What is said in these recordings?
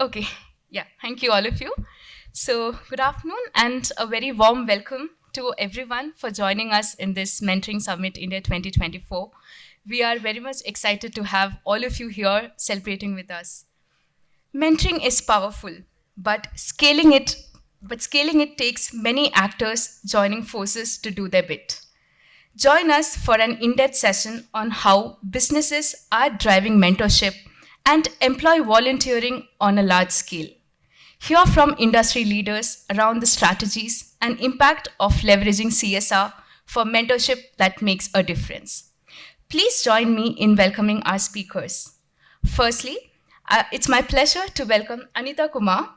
Okay, yeah, thank you, all of you. So, good afternoon and a very warm welcome to everyone for joining us in this Mentoring Summit India 2024. We are very much excited to have all of you here celebrating with us. Mentoring is powerful, but scaling it takes many actors joining forces to do their bit. Join us for an in depth session on how businesses are driving mentorship and employ volunteering on a large scale. Hear from industry leaders around the strategies and impact of leveraging CSR for mentorship that makes a difference. Please join me in welcoming our speakers. Firstly, it's my pleasure to welcome Anita Kumar,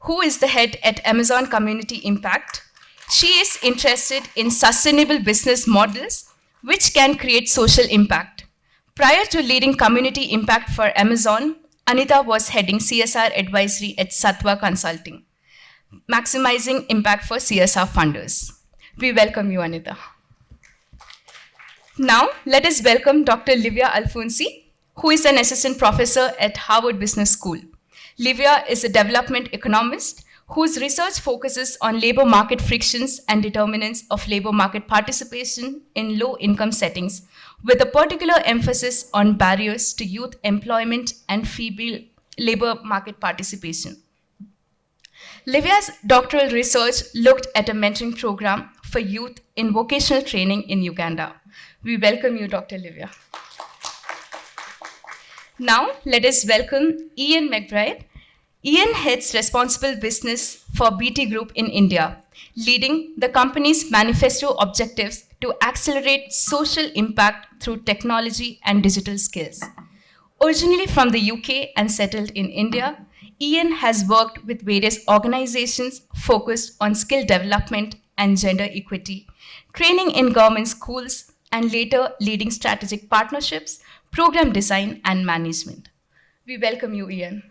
who is the head at Amazon Community Impact. She is interested in sustainable business models which can create social impact. Prior to leading community impact for Amazon, Anita was heading CSR advisory at Satwa Consulting, maximizing impact for CSR funders. We welcome you, Anita. Now, let us welcome Dr. Livia Alfonsi, who is an assistant professor at Harvard Business School. Livia is a development economist whose research focuses on labor market frictions and determinants of labor market participation in low-income settings, with a particular emphasis on barriers to youth employment and female labor market participation. Livia's doctoral research looked at a mentoring program for youth in vocational training in Uganda. We welcome you, Dr. Livia. Now, let us welcome Ian McBride. Ian heads responsible business for BT Group in India, leading the company's manifesto objectives to accelerate social impact through technology and digital skills. Originally from the UK and settled in India, Ian has worked with various organizations focused on skill development and gender equity, training in government schools, and later leading strategic partnerships, program design, and management. We welcome you, Ian.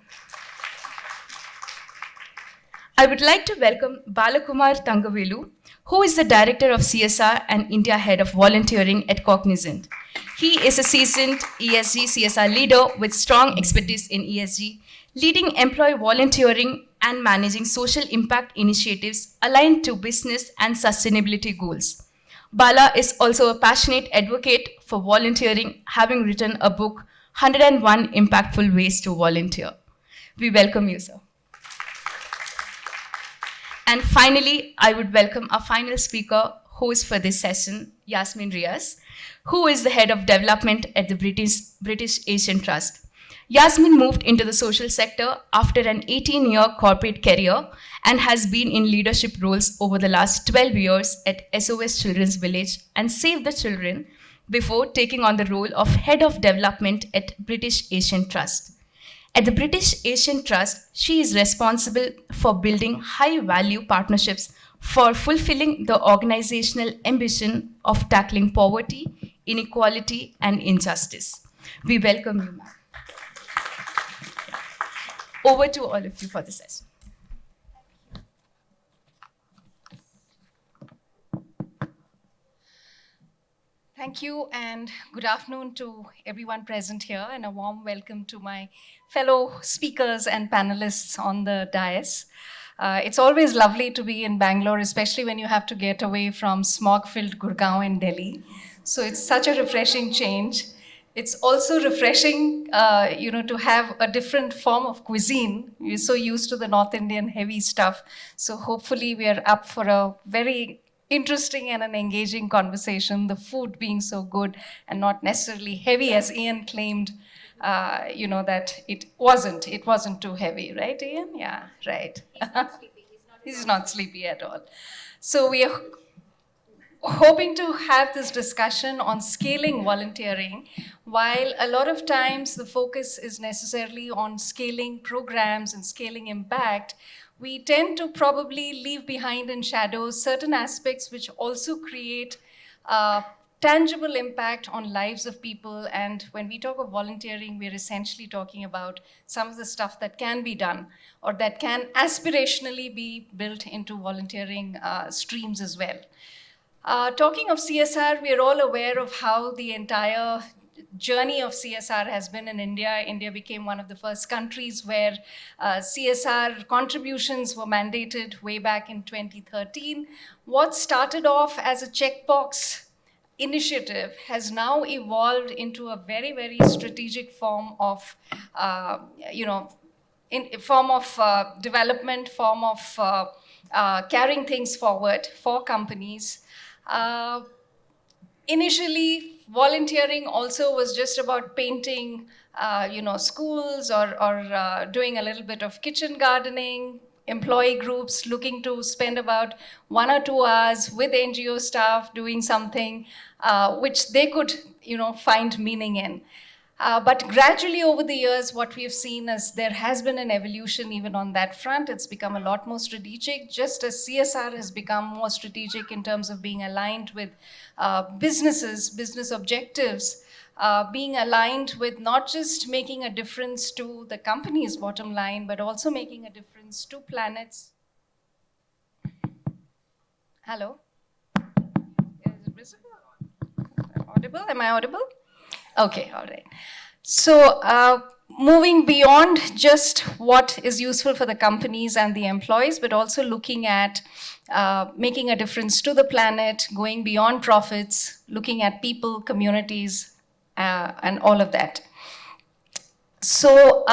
I would like to welcome Balakumar Tangavelu, who is the Director of CSR and India Head of Volunteering at Cognizant. He is a seasoned ESG CSR leader with strong expertise in ESG, leading employee volunteering and managing social impact initiatives aligned to business and sustainability goals. Bala is also a passionate advocate for volunteering, having written a book, 101 Impactful Ways to Volunteer. We welcome you, sir. And finally, I would welcome our final speaker, host for this session, Yasmin Riaz, who is the head of development at the British Asian Trust. Yasmin moved into the social sector after an 18-year corporate career and has been in leadership roles over the last 12 years at SOS Children's Village and Save the Children before taking on the role of head of development at British Asian Trust. At the British Asian Trust, she is responsible for building high-value partnerships for fulfilling the organizational ambition of tackling poverty, inequality, and injustice. We welcome you, ma'am. Over to all of you for the session. Thank you, and good afternoon to everyone present here, and a warm welcome to my fellow speakers and panelists on the dais. It's always lovely to be in Bangalore, especially when you have to get away from smog-filled Gurgaon and Delhi. So it's such a refreshing change. It's also refreshing, to have a different form of cuisine. We're so used to the North Indian heavy stuff. So hopefully we are up for a very interesting and an engaging conversation, the food being so good and not necessarily heavy, as Ian claimed, that it wasn't too heavy, right, Ian? Yeah, right. He's not sleepy at all. So we are hoping to have this discussion on scaling volunteering, while a lot of times the focus is necessarily on scaling programs and scaling impact. We tend to probably leave behind in shadows certain aspects which also create tangible impact on lives of people. And when we talk of volunteering, we're essentially talking about some of the stuff that can be done or that can aspirationally be built into volunteering streams as well. Talking of CSR, we are all aware of how the entire journey of CSR has been in India. India became one of the first countries where CSR contributions were mandated way back in 2013. What started off as a checkbox initiative has now evolved into a very, very strategic form of, you know, in form of development, form of carrying things forward for companies. Initially, volunteering also was just about painting, schools or doing a little bit of kitchen gardening. Employee groups looking to spend about 1 or 2 hours with NGO staff doing something which they could, find meaning in. But gradually over the years, what we've seen is there has been an evolution even on that front. It's become a lot more strategic, just as CSR has become more strategic in terms of being aligned with business objectives, being aligned with not just making a difference to the company's bottom line, but also making a difference to planets. Hello? Is it visible? Audible? Am I audible? Okay, all right. So, moving beyond just what is useful for the companies and the employees, but also looking at making a difference to the planet, going beyond profits, looking at people, communities, and all of that. So,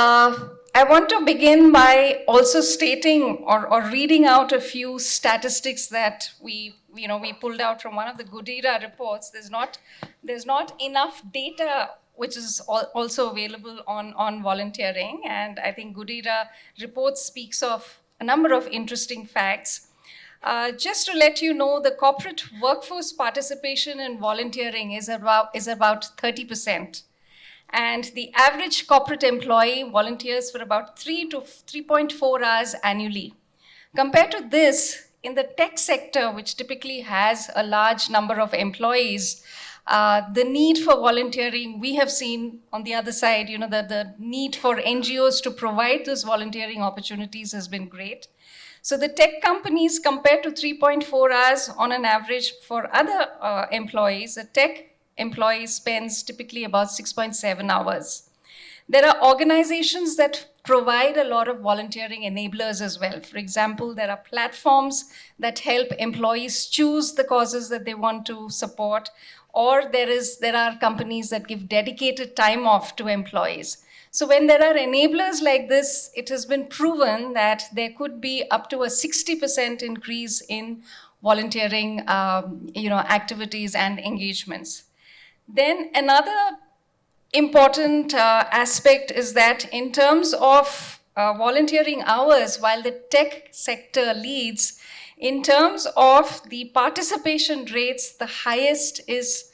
I want to begin by also stating or reading out a few statistics that we pulled out from one of the Goodera reports. There's not enough data which is also available on volunteering, and I think Goodera report speaks of a number of interesting facts. Just to let you know, the corporate workforce participation in volunteering is about 30%. And the average corporate employee volunteers for about 3 to 3.4 hours annually. Compared to this, in the tech sector, which typically has a large number of employees, the need for volunteering, we have seen on the other side, the need for NGOs to provide those volunteering opportunities has been great. So the tech companies, compared to 3.4 hours on an average for other employees, the tech employee spends typically about 6.7 hours. There are organizations that provide a lot of volunteering enablers as well. For example, there are platforms that help employees choose the causes that they want to support, or there are companies that give dedicated time off to employees. So when there are enablers like this, it has been proven that there could be up to a 60% increase in volunteering activities and engagements. Then another important aspect is that in terms of volunteering hours, while the tech sector leads, in terms of the participation rates, the highest is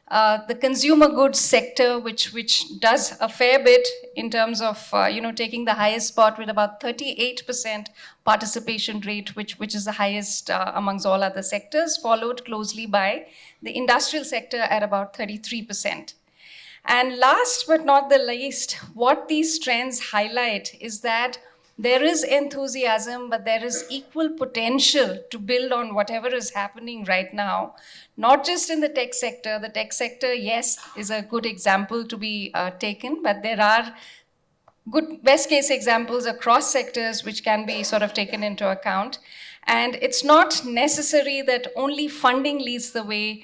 the consumer goods sector, which does a fair bit in terms of taking the highest spot with about 38% participation rate, which is the highest amongst all other sectors, followed closely by the industrial sector at about 33%. And last but not the least, what these trends highlight is that there is enthusiasm, but there is equal potential to build on whatever is happening right now, not just in the tech sector. The tech sector, yes, is a good example to be taken, but there are good best case examples across sectors which can be sort of taken into account. And it's not necessary that only funding leads the way.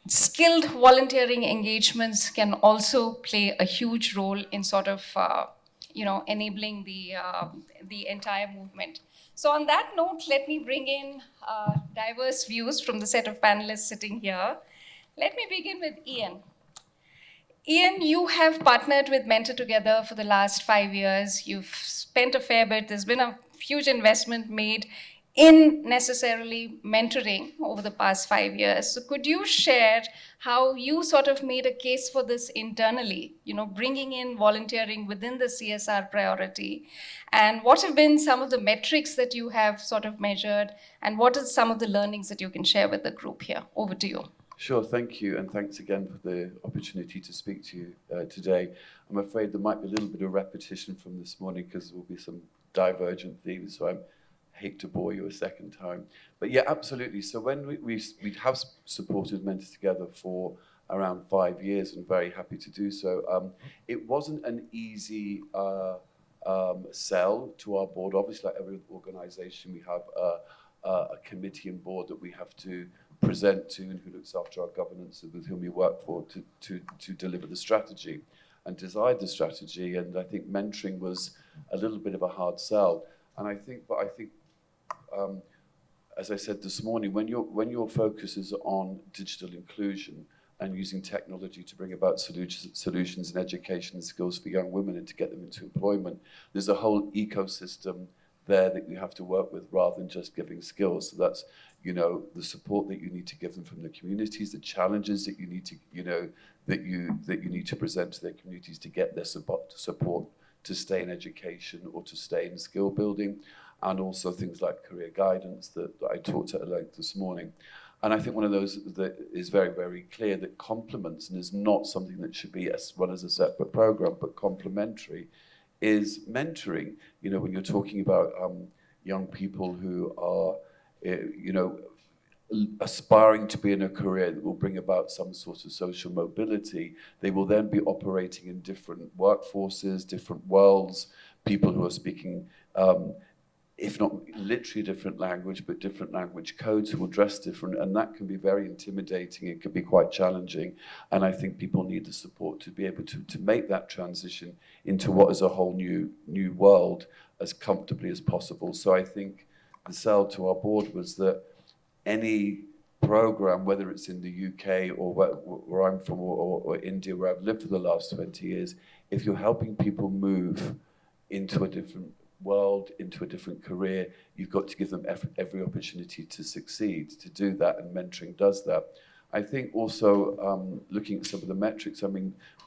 Skilled volunteering engagements can also play a huge role in sort of enabling the entire movement. So on that note, let me bring in diverse views from the set of panelists sitting here. Let me begin with Ian. Ian, you have partnered with Mentor together for the last 5 years. You've spent a fair bit. There's been a huge investment made in necessarily mentoring over the past 5 years. So could you share how you sort of made a case for this internally, bringing in volunteering within the CSR priority, and what have been some of the metrics that you have sort of measured, and what are some of the learnings that you can share with the group here? Over to you. Sure, thank you, and thanks again for the opportunity to speak to you today. I'm afraid there might be a little bit of repetition from this morning because there will be some divergent themes, so I hate to bore you a second time. But yeah, absolutely. So when we have supported Mentor Together for around 5 years, and very happy to do so. It wasn't an easy sell to our board. Obviously, like every organization, we have a committee and board that we have to present to, and who looks after our governance and with whom we work for to deliver the strategy and decide the strategy. And I think mentoring was a little bit of a hard sell. And I think, as I said this morning, when your focus is on digital inclusion and using technology to bring about solutions in education and skills for young women and to get them into employment, there's a whole ecosystem there that you have to work with rather than just giving skills. So that's, the support that you need to give them from the communities, the challenges that you need to, that you need to present to their communities to get their support to stay in education or to stay in skill building, and also things like career guidance that I talked at length this morning. And I think one of those that is very, very clear that complements, and is not something that should be run as a separate program, but complementary, is mentoring. When you're talking about young people who are, aspiring to be in a career that will bring about some sort of social mobility, they will then be operating in different workforces, different worlds, people who are speaking, if not literally a different language, but different language codes, who will dress different, and that can be very intimidating. It can be quite challenging, and I think people need the support to be able to make that transition into what is a whole new world as comfortably as possible. So I think the sell to our board was that any program, whether it's in the UK or where I'm from, or India, where I've lived for the last 20 years, if you're helping people move into a different world, into a different career, you've got to give them every opportunity to succeed, to do that, and mentoring does that. I think also looking at some of the metrics,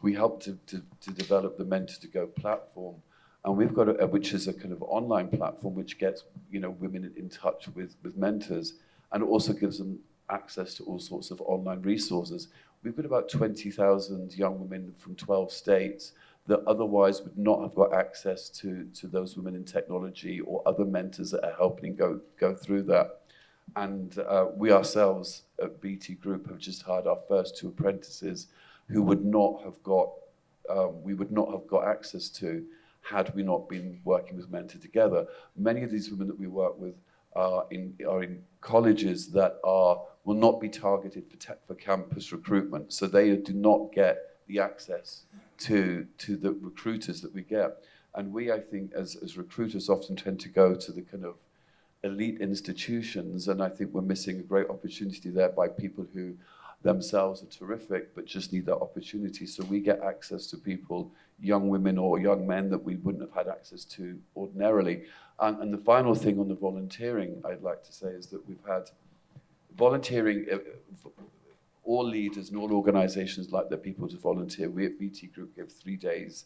we helped to develop the Mentor to Go platform, and we've got which is a kind of online platform which gets women in touch with mentors, and also gives them access to all sorts of online resources. We've got about 20,000 young women from 12 states that otherwise would not have got access to those women in technology or other mentors that are helping go through that. And we ourselves at BT Group have just hired our first 2 apprentices who we would not have got access to had we not been working with Mentor together. Many of these women that we work with are in colleges that will not be targeted for campus recruitment, so they do not get the access to the recruiters that we get. And we, I think, as recruiters, often tend to go to the kind of elite institutions, and I think we're missing a great opportunity there by people who themselves are terrific but just need that opportunity. So we get access to people, young women or young men, that we wouldn't have had access to ordinarily. And the final thing on the volunteering I'd like to say is that we've had volunteering. All leaders and all organizations like their people to volunteer. We at BT Group give 3 days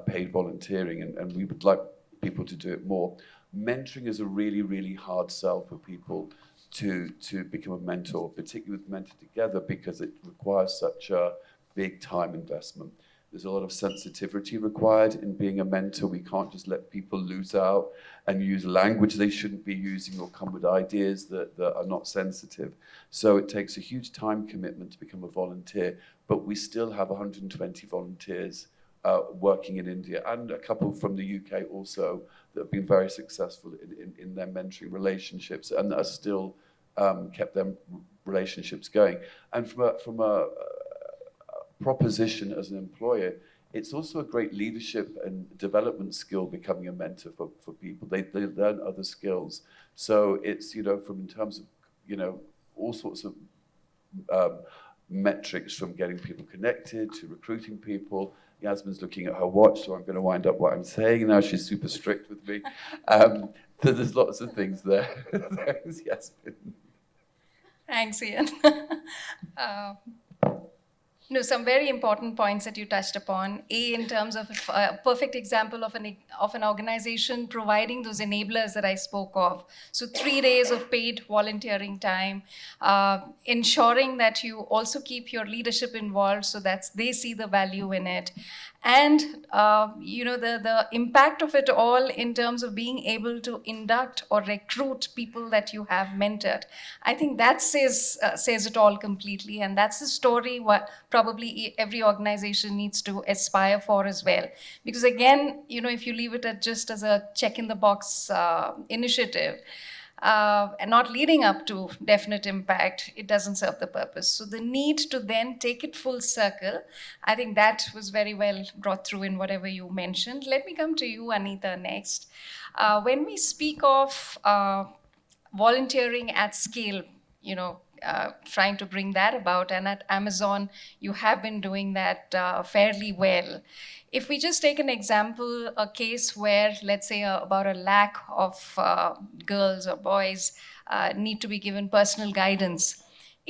paid volunteering, and we would like people to do it more. Mentoring is a really, really hard sell for people to become a mentor, particularly with Mentor Together, because it requires such a big time investment. There's a lot of sensitivity required in being a mentor. We can't just let people lose out and use language they shouldn't be using, or come with ideas that are not sensitive. So it takes a huge time commitment to become a volunteer, but we still have 120 volunteers working in India, and a couple from the UK also that have been very successful in their mentoring relationships, and are still kept them relationships going. And from a proposition as an employer, it's also a great leadership and development skill, becoming a mentor for people. They learn other skills. So it's, from in terms of, all sorts of metrics, from getting people connected to recruiting people. Yasmin's looking at her watch, so I'm going to wind up what I'm saying now. She's super strict with me. So there's lots of things there. Thanks, Yasmin. Thanks, Ian. Some very important points that you touched upon. In terms of a perfect example of an organization providing those enablers that I spoke of. So 3 days of paid volunteering time, ensuring that you also keep your leadership involved so that they see the value in it. And the impact of it all in terms of being able to induct or recruit people that you have mentored. I think that says it all completely, and that's the story probably every organization needs to aspire for as well. Because again, if you leave it at just as a check in the box initiative, and not leading up to definite impact, it doesn't serve the purpose. So the need to then take it full circle, I think that was very well brought through in whatever you mentioned. Let me come to you, Anita, next. When we speak of volunteering at scale, trying to bring that about, and at Amazon, you have been doing that fairly well. If we just take an example, a case where, let's say, about 1 lakh of girls or boys need to be given personal guidance,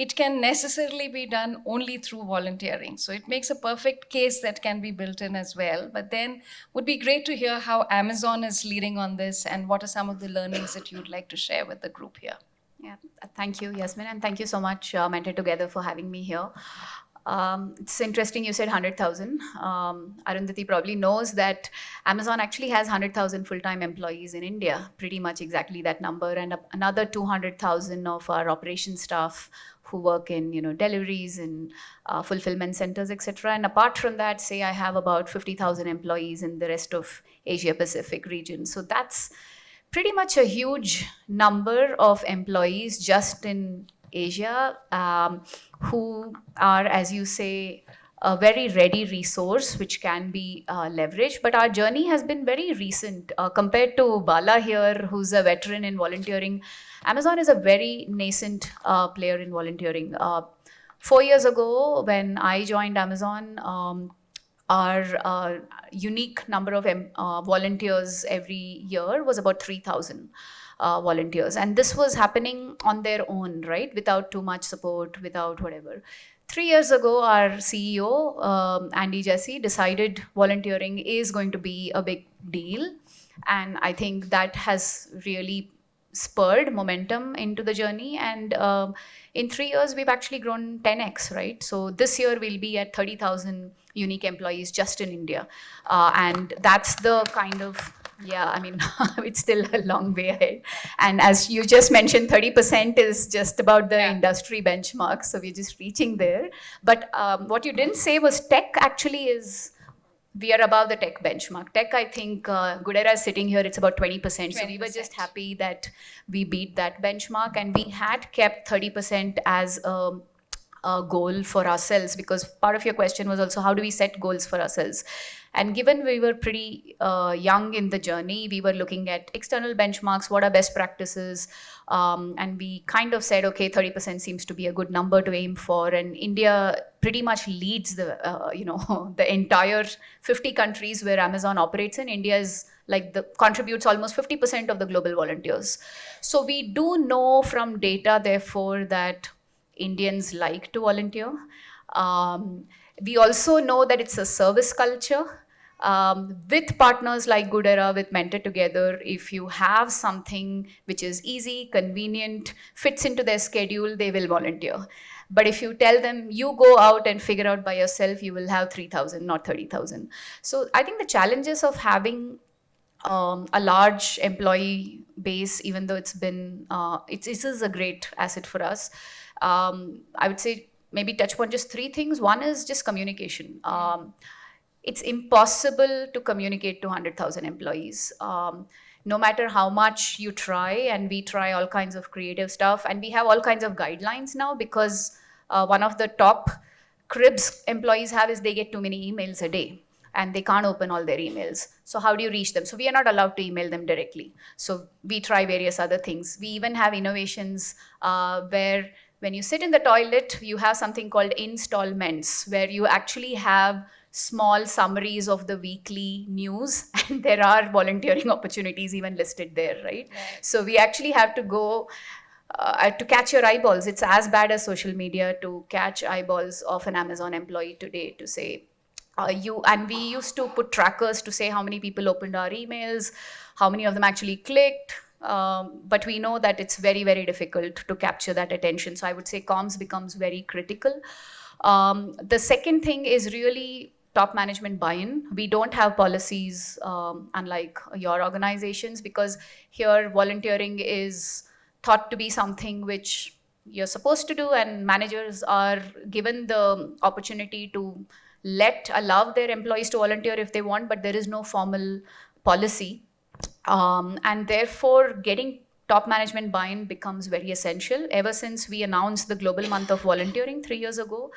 it can necessarily be done only through volunteering. So it makes a perfect case that can be built in as well. But then would be great to hear how Amazon is leading on this, and what are some of the learnings that you'd like to share with the group here. Yeah, thank you, Yasmin, and thank you so much, Mentor Together, for having me here. It's interesting you said 100,000. Arundhati probably knows that Amazon actually has 100,000 full-time employees in India, pretty much exactly that number, and another 200,000 of our operations staff who work in deliveries and fulfillment centers, etc. And apart from that, say I have about 50,000 employees in the rest of Asia Pacific region. So that's pretty much a huge number of employees just in Asia, who are, as you say, a very ready resource which can be leveraged. But our journey has been very recent compared to Bala here, who's a veteran in volunteering. Amazon is a very nascent player in volunteering. 4 years ago, when I joined Amazon, our unique number of volunteers every year was about 3,000 volunteers. And this was happening on their own, right? Without too much support, without whatever. 3 years ago, our CEO, Andy Jassy, decided volunteering is going to be a big deal. And I think that has really spurred momentum into the journey. And in 3 years, we've actually grown 10x, right? So this year, we'll be at 30,000 unique employees just in India. And that's the kind of, it's still a long way ahead. And as you just mentioned, 30% is just about the industry benchmark. So we're just reaching there. But what you didn't say was tech actually we are above the tech benchmark. Tech, I think, Goodera is sitting here, it's about 20%. So we were just happy that we beat that benchmark. And we had kept 30% as a goal for ourselves, because part of your question was also how do we set goals for ourselves. And given we were pretty young in the journey, we were looking at external benchmarks, what are best practices, and we kind of said, okay, 30% seems to be a good number to aim for. And India pretty much leads the the entire 50 countries where Amazon operates in. India is contributes almost 50% of the global volunteers. So we do know from data, therefore, that Indians like to volunteer. We also know that it's a service culture. With partners like Goodera, with Mentor Together, if you have something which is easy, convenient, fits into their schedule, they will volunteer. But if you tell them, you go out and figure out by yourself, you will have 3,000, not 30,000. So I think the challenges of having a large employee base, even though it's been, it is a great asset for us. I would say maybe touch upon just 3 things. One is just communication. It's impossible to communicate to 100,000 employees. No matter how much you try, and we try all kinds of creative stuff, and we have all kinds of guidelines now, because one of the top cribs employees have is they get too many emails a day and they can't open all their emails. So how do you reach them? So we are not allowed to email them directly. So we try various other things. We even have innovations where when you sit in the toilet, you have something called installments, where you actually have small summaries of the weekly news, and there are volunteering opportunities even listed there, right? So we actually have to go to catch your eyeballs. It's as bad as social media to catch eyeballs of an Amazon employee today to say, and we used to put trackers to say how many people opened our emails, how many of them actually clicked. But we know that it's very, very difficult to capture that attention. So I would say comms becomes very critical. The second thing is really top management buy-in. We don't have policies, unlike your organizations, because here volunteering is thought to be something which you're supposed to do, and managers are given the opportunity to allow their employees to volunteer if they want, but there is no formal policy. And therefore, getting top management buy-in becomes very essential. Ever since we announced the Global Month of Volunteering 3 years ago,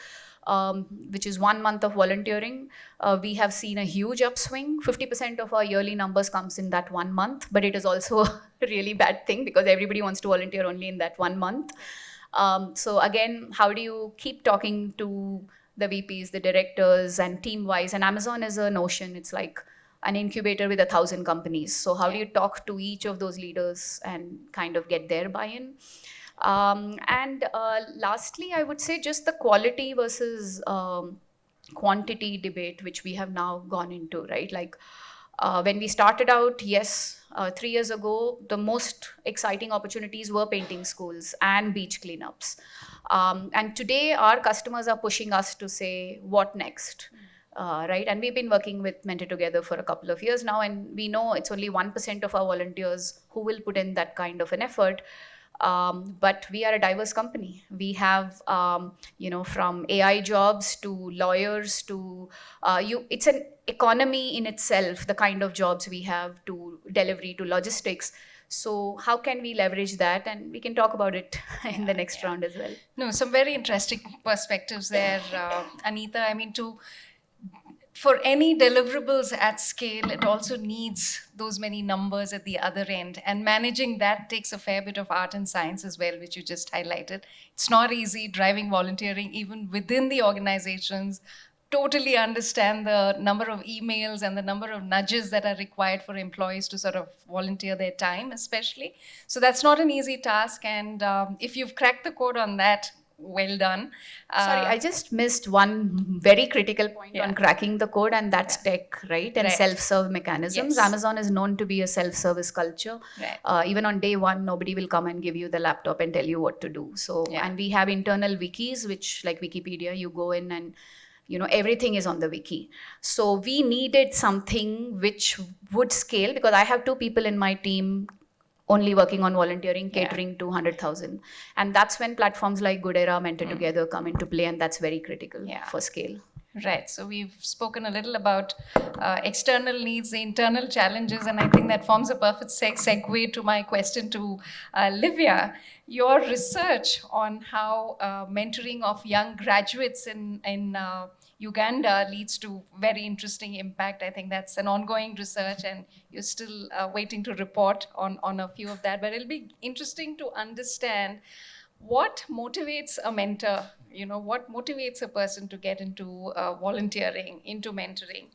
which is 1 month of volunteering, we have seen a huge upswing. 50% of our yearly numbers comes in that 1 month, but it is also a really bad thing because everybody wants to volunteer only in that 1 month. So again, how do you keep talking to the VPs, the directors, and team-wise? And Amazon is a notion. It's like an incubator with 1,000 companies. So how do you talk to each of those leaders and kind of get their buy-in? And lastly, I would say just the quality versus quantity debate, which we have now gone into, right? Like when we started out, yes, 3 years ago, the most exciting opportunities were painting schools and beach cleanups. And today, our customers are pushing us to say, what next? Right? And we've been working with Mentor Together for a couple of years now, and we know it's only 1% of our volunteers who will put in that kind of an effort. But we are a diverse company. We have, from AI jobs to lawyers to it's an economy in itself, the kind of jobs we have, to delivery to logistics. So how can we leverage that? And we can talk about it in the next round as well. No, some very interesting perspectives there, Anita. I mean, for any deliverables at scale, it also needs those many numbers at the other end. And managing that takes a fair bit of art and science as well, which you just highlighted. It's not easy driving volunteering, even within the organizations. Totally understand the number of emails and the number of nudges that are required for employees to sort of volunteer their time, especially. So that's not an easy task. And if you've cracked the code on that, well done. Sorry, I just missed one very critical point on cracking the code, and that's tech, right? And self-serve mechanisms. Yes. Amazon is known to be a self-service culture. Even on day one, nobody will come and give you the laptop and tell you what to do. So, and we have internal wikis, which, like Wikipedia, you go in and everything is on the wiki. So we needed something which would scale, because I have 2 people in my team only working on volunteering, catering to 100,000. And that's when platforms like Goodera, Mentor Together come into play, and that's very critical for scale. Right. So we've spoken a little about external needs, the internal challenges, and I think that forms a perfect segue to my question to Livia. Your research on how mentoring of young graduates in Uganda leads to very interesting impact. I think that's an ongoing research, and you're still waiting to report on a few of that. But it'll be interesting to understand what motivates a mentor. What motivates a person to get into volunteering, into mentoring,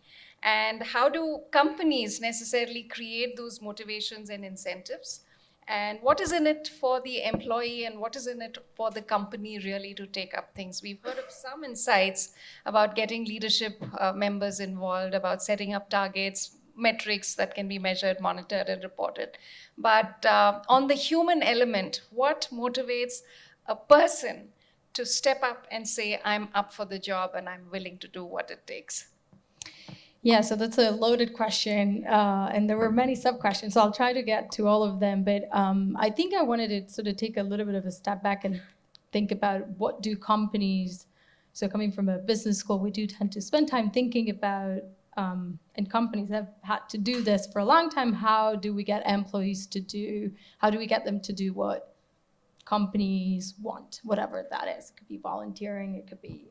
and how do companies necessarily create those motivations and incentives? And what is in it for the employee, and what is in it for the company really to take up things? We've heard of some insights about getting leadership members involved, about setting up targets, metrics that can be measured, monitored, and reported. But on the human element, what motivates a person to step up and say, I'm up for the job and I'm willing to do what it takes? Yeah, so that's a loaded question, and there were many sub-questions, so I'll try to get to all of them. But I think I wanted to sort of take a little bit of a step back and think about what do companies, so coming from a business school, we do tend to spend time thinking about, and companies have had to do this for a long time, how do we get employees how do we get them to do what companies want, whatever that is. It could be volunteering, it could be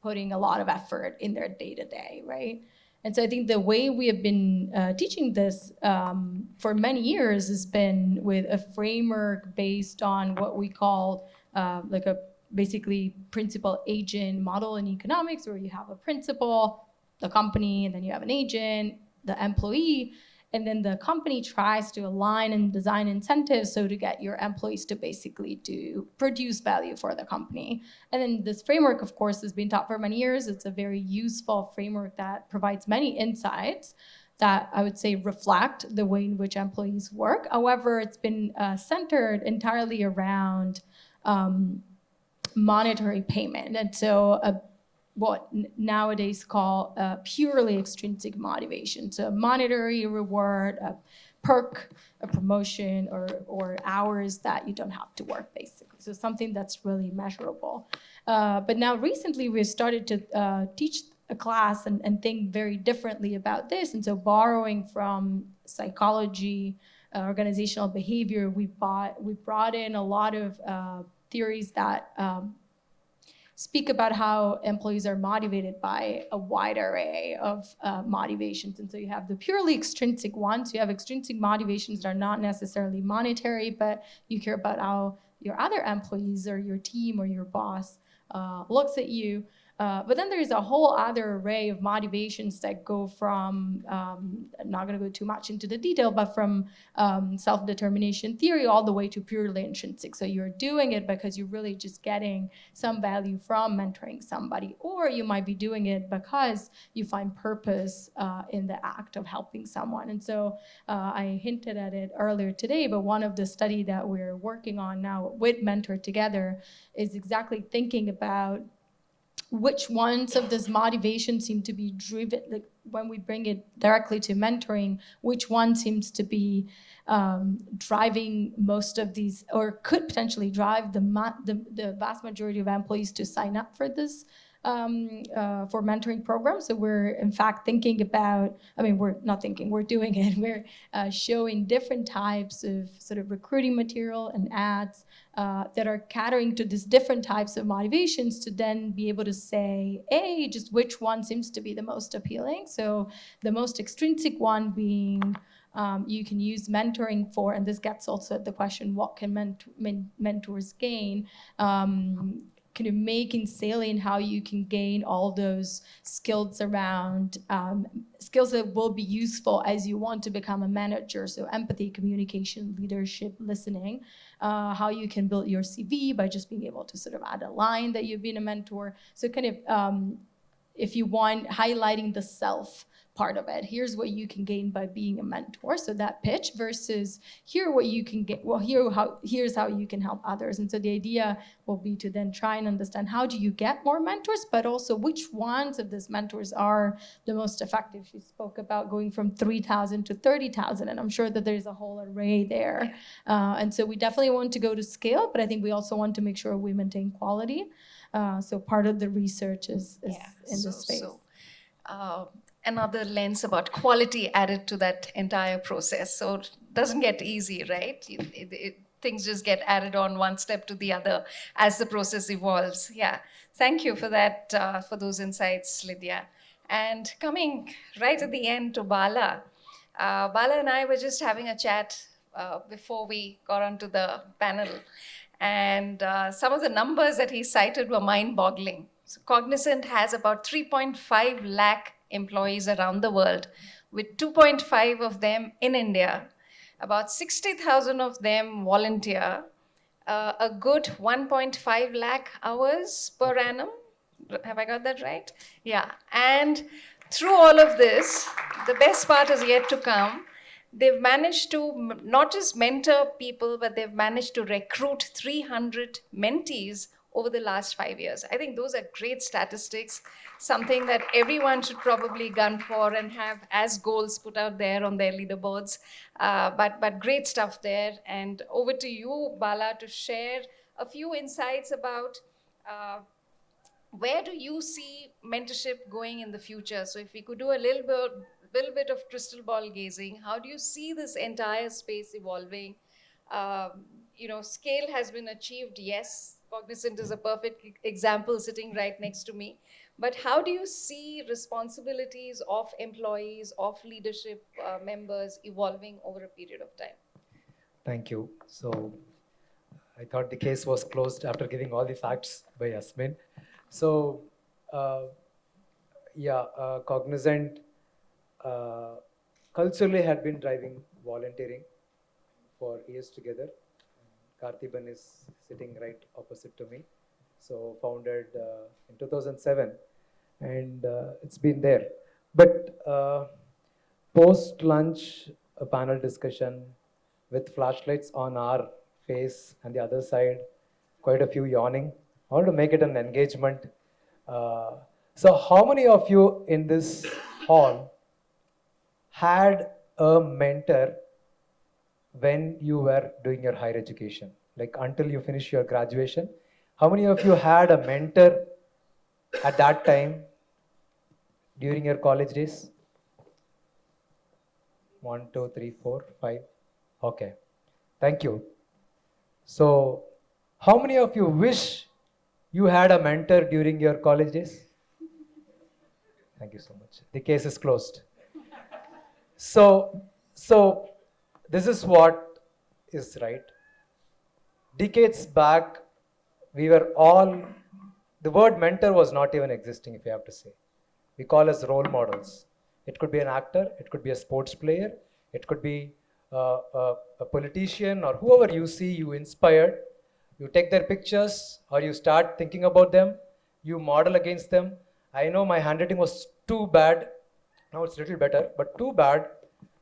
putting a lot of effort in their day-to-day, right? And so I think the way we have been teaching this for many years has been with a framework based on what we call like a basically principal-agent model in economics, where you have a principal, the company, and then you have an agent, the employee, and then the company tries to align and design incentives so to get your employees to basically produce value for the company. And then this framework, of course, has been taught for many years. It's a very useful framework that provides many insights that I would say reflect the way in which employees work. However, it's been centered entirely around monetary payment. And so what nowadays call purely extrinsic motivation. So monetary reward, perk, a promotion, or hours that you don't have to work, basically. So something that's really measurable. But now recently we've started to teach a class and think very differently about this. And so borrowing from psychology, organizational behavior, we brought in a lot of theories that speak about how employees are motivated by a wide array of motivations. And so you have the purely extrinsic ones. You have extrinsic motivations that are not necessarily monetary, but you care about how your other employees or your team or your boss looks at you. But then there's a whole other array of motivations that go from, I'm not going to go too much into the detail, but from self-determination theory all the way to purely intrinsic. So you're doing it because you're really just getting some value from mentoring somebody, or you might be doing it because you find purpose in the act of helping someone. And so I hinted at it earlier today, but one of the study that we're working on now with Mentor together is exactly thinking about which ones of this motivation seem to be driven, like when we bring it directly to mentoring, which one seems to be driving most of these, or could potentially drive the vast majority of employees to sign up for this for mentoring programs. So we're in fact thinking about, we're not thinking, we're doing it. We're showing different types of sort of recruiting material and ads that are catering to these different types of motivations to then be able to say, just which one seems to be the most appealing. So the most extrinsic one being you can use mentoring for, and this gets also at the question, what can mentors gain? Kind of making salient how you can gain all those skills around skills that will be useful as you want to become a manager. So empathy, communication, leadership, listening, how you can build your CV by just being able to sort of add a line that you've been a mentor. So kind of, if you want, highlighting the self part of it. Here's what you can gain by being a mentor. So that pitch versus here what you can get. Well, here's how you can help others. And so the idea will be to then try and understand how do you get more mentors, but also which ones of these mentors are the most effective. She spoke about going from 3,000 to 30,000, and I'm sure that there's a whole array there. And so we definitely want to go to scale, but I think we also want to make sure we maintain quality. So part of the research is in this space. Another lens about quality added to that entire process. So it doesn't get easy, right? Things just get added on one step to the other as the process evolves. Yeah, thank you for that, for those insights, Lydia. And coming right at the end to Bala. Bala and I were just having a chat before we got onto the panel. And some of the numbers that he cited were mind-boggling. So Cognizant has about 3.5 lakh employees around the world, with 2.5 of them in India. About 60,000 of them volunteer, a good 1.5 lakh hours per annum. Have I got that right? Yeah. And through all of this, the best part is yet to come. They've managed to not just mentor people, but they've managed to recruit 300 mentees over the last 5 years. I think those are great statistics, something that everyone should probably gun for and have as goals put out there on their leaderboards. But great stuff there. And over to you, Bala, to share a few insights about where do you see mentorship going in the future? So if we could do a little bit of crystal ball gazing, how do you see this entire space evolving? Scale has been achieved, yes. Cognizant is a perfect example sitting right next to me. But how do you see responsibilities of employees, of leadership members evolving over a period of time? Thank you. So I thought the case was closed after giving all the facts by Yasmin. So Cognizant culturally had been driving volunteering for years together. Karthiban is sitting right opposite to me. So founded in 2007, and it's been there. But post-lunch, a panel discussion with flashlights on our face and the other side, quite a few yawning. I want to make it an engagement. So how many of you in this hall had a mentor when you were doing your higher education, like until you finish your graduation? How many of you had a mentor at that time during your college days? 1, 2, 3, 4, 5. Okay, thank you. So, how many of you wish you had a mentor during your college days? Thank you so much. The case is closed. So this is what is right. Decades back, we were all, the word mentor was not even existing, if you have to say. We call as role models. It could be an actor, it could be a sports player, it could be a politician, or whoever you see you inspired. You take their pictures or you start thinking about them, you model against them. I know my handwriting was too bad. Now it's a little better, but too bad.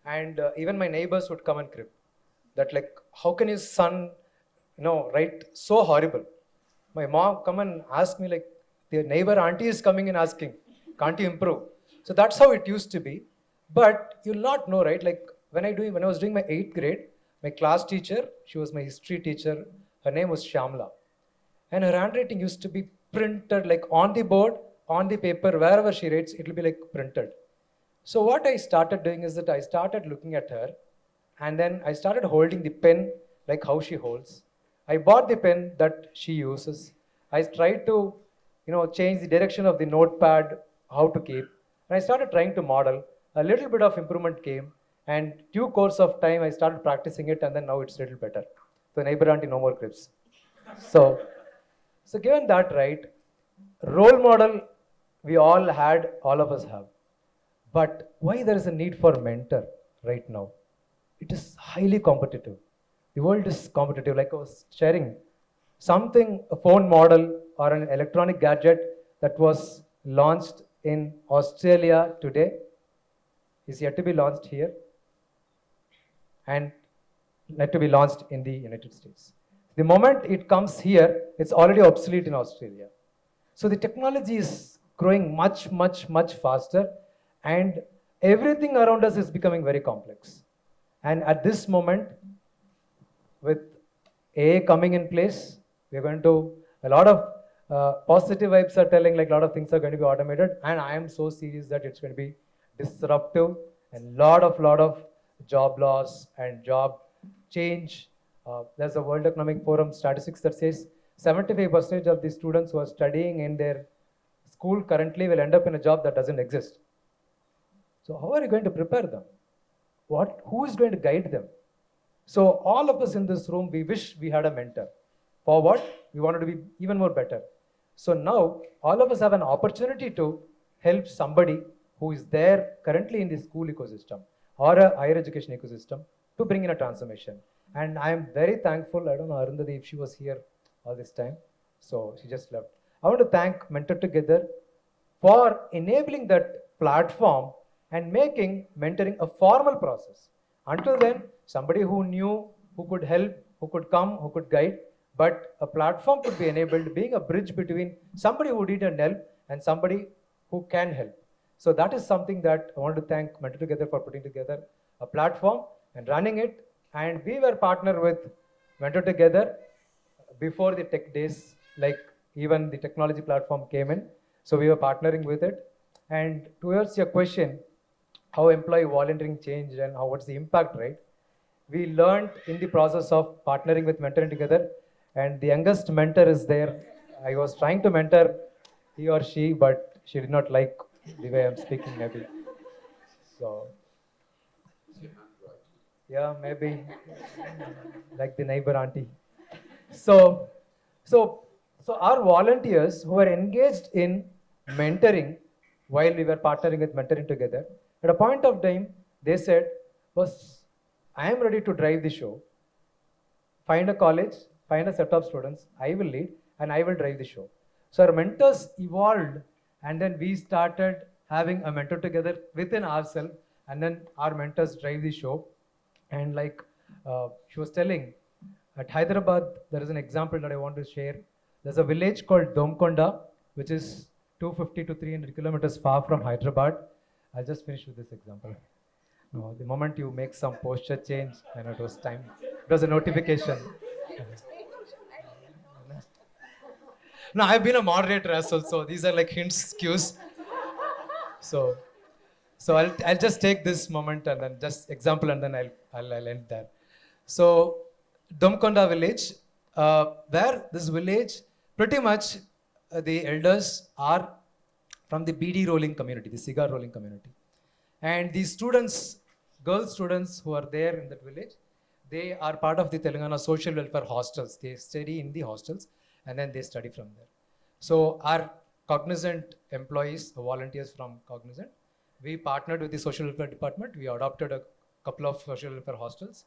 And even my neighbors would come and crib that, like, how can his son, write so horrible? My mom come and ask me, like, the neighbor auntie is coming and asking, can't you improve? So that's how it used to be. But you'll not know, right? Like when I was doing my 8th grade, my class teacher, she was my history teacher, her name was Shamla. And her handwriting used to be printed like on the board, on the paper, wherever she writes, it will be like printed. So what I started doing is that I started looking at her, and then I started holding the pen like how she holds. I bought the pen that she uses. I tried to, change the direction of the notepad, how to keep. And I started trying to model. A little bit of improvement came, and due course of time, I started practicing it, and then now it's a little better. So neighbor auntie, no more cribs. So given that, right, role model, we all had, all of us have. But why there is a need for mentor right now? It is highly competitive. The world is competitive. Like I was sharing, something, a phone model or an electronic gadget that was launched in Australia today is yet to be launched here and yet to be launched in the United States. The moment it comes here, it's already obsolete in Australia. So the technology is growing much, much, much faster, and everything around us is becoming very complex. And at this moment, with AI coming in place, we're going to, a lot of positive vibes are telling like a lot of things are going to be automated, and I am so serious that it's going to be disruptive and lot of job loss and job change. There's a World Economic Forum statistics that says 75% of the students who are studying in their school currently will end up in a job that doesn't exist. So how are you going to prepare them? Who is going to guide them? So all of us in this room, we wish we had a mentor. For what? We wanted to be even more better. So now all of us have an opportunity to help somebody who is there currently in the school ecosystem or a higher education ecosystem to bring in a transformation. And I am very thankful. I don't know, Arundhati, if she was here all this time. So she just left. I want to thank Mentor Together for enabling that platform and making mentoring a formal process. Until then, somebody who knew, who could help, who could come, who could guide, but a platform could be enabled, being a bridge between somebody who needed help and somebody who can help. So that is something that I want to thank Mentor Together for putting together a platform and running it. And we were partnered with Mentor Together before the tech days, like even the technology platform came in. So we were partnering with it. And towards your question, how employee volunteering changed and what's the impact, right? We learned in the process of partnering with Mentoring Together, and the youngest mentor is there. I was trying to mentor he or she, but she did not like the way I'm speaking, maybe. So, yeah, maybe like the neighbor auntie. So, so, so our volunteers who were engaged in mentoring while we were partnering with Mentoring Together, at a point of time, they said, "Boss, I am ready to drive the show. Find a college, find a set of students, I will lead, and I will drive the show." So our mentors evolved, and then we started having a mentor together within ourselves, and then our mentors drive the show. And like she was telling, at Hyderabad, there is an example that I want to share. There's a village called Domkonda, which is 250 to 300 kilometers far from Hyderabad. I'll just finish with this example. No, the moment you make some posture change, and it was time. It was a notification. No, I've been a moderator as well, so these are like hints, cues. So, so I'll just take this moment and then just example, and then I'll end there. So, Domkonda village, where this village, pretty much the elders are from the BD rolling community, the cigar rolling community. And these students, girl students who are there in that village, they are part of the Telangana social welfare hostels. They study in the hostels and then they study from there. So our Cognizant employees, volunteers from Cognizant, we partnered with the social welfare department. We adopted a couple of social welfare hostels.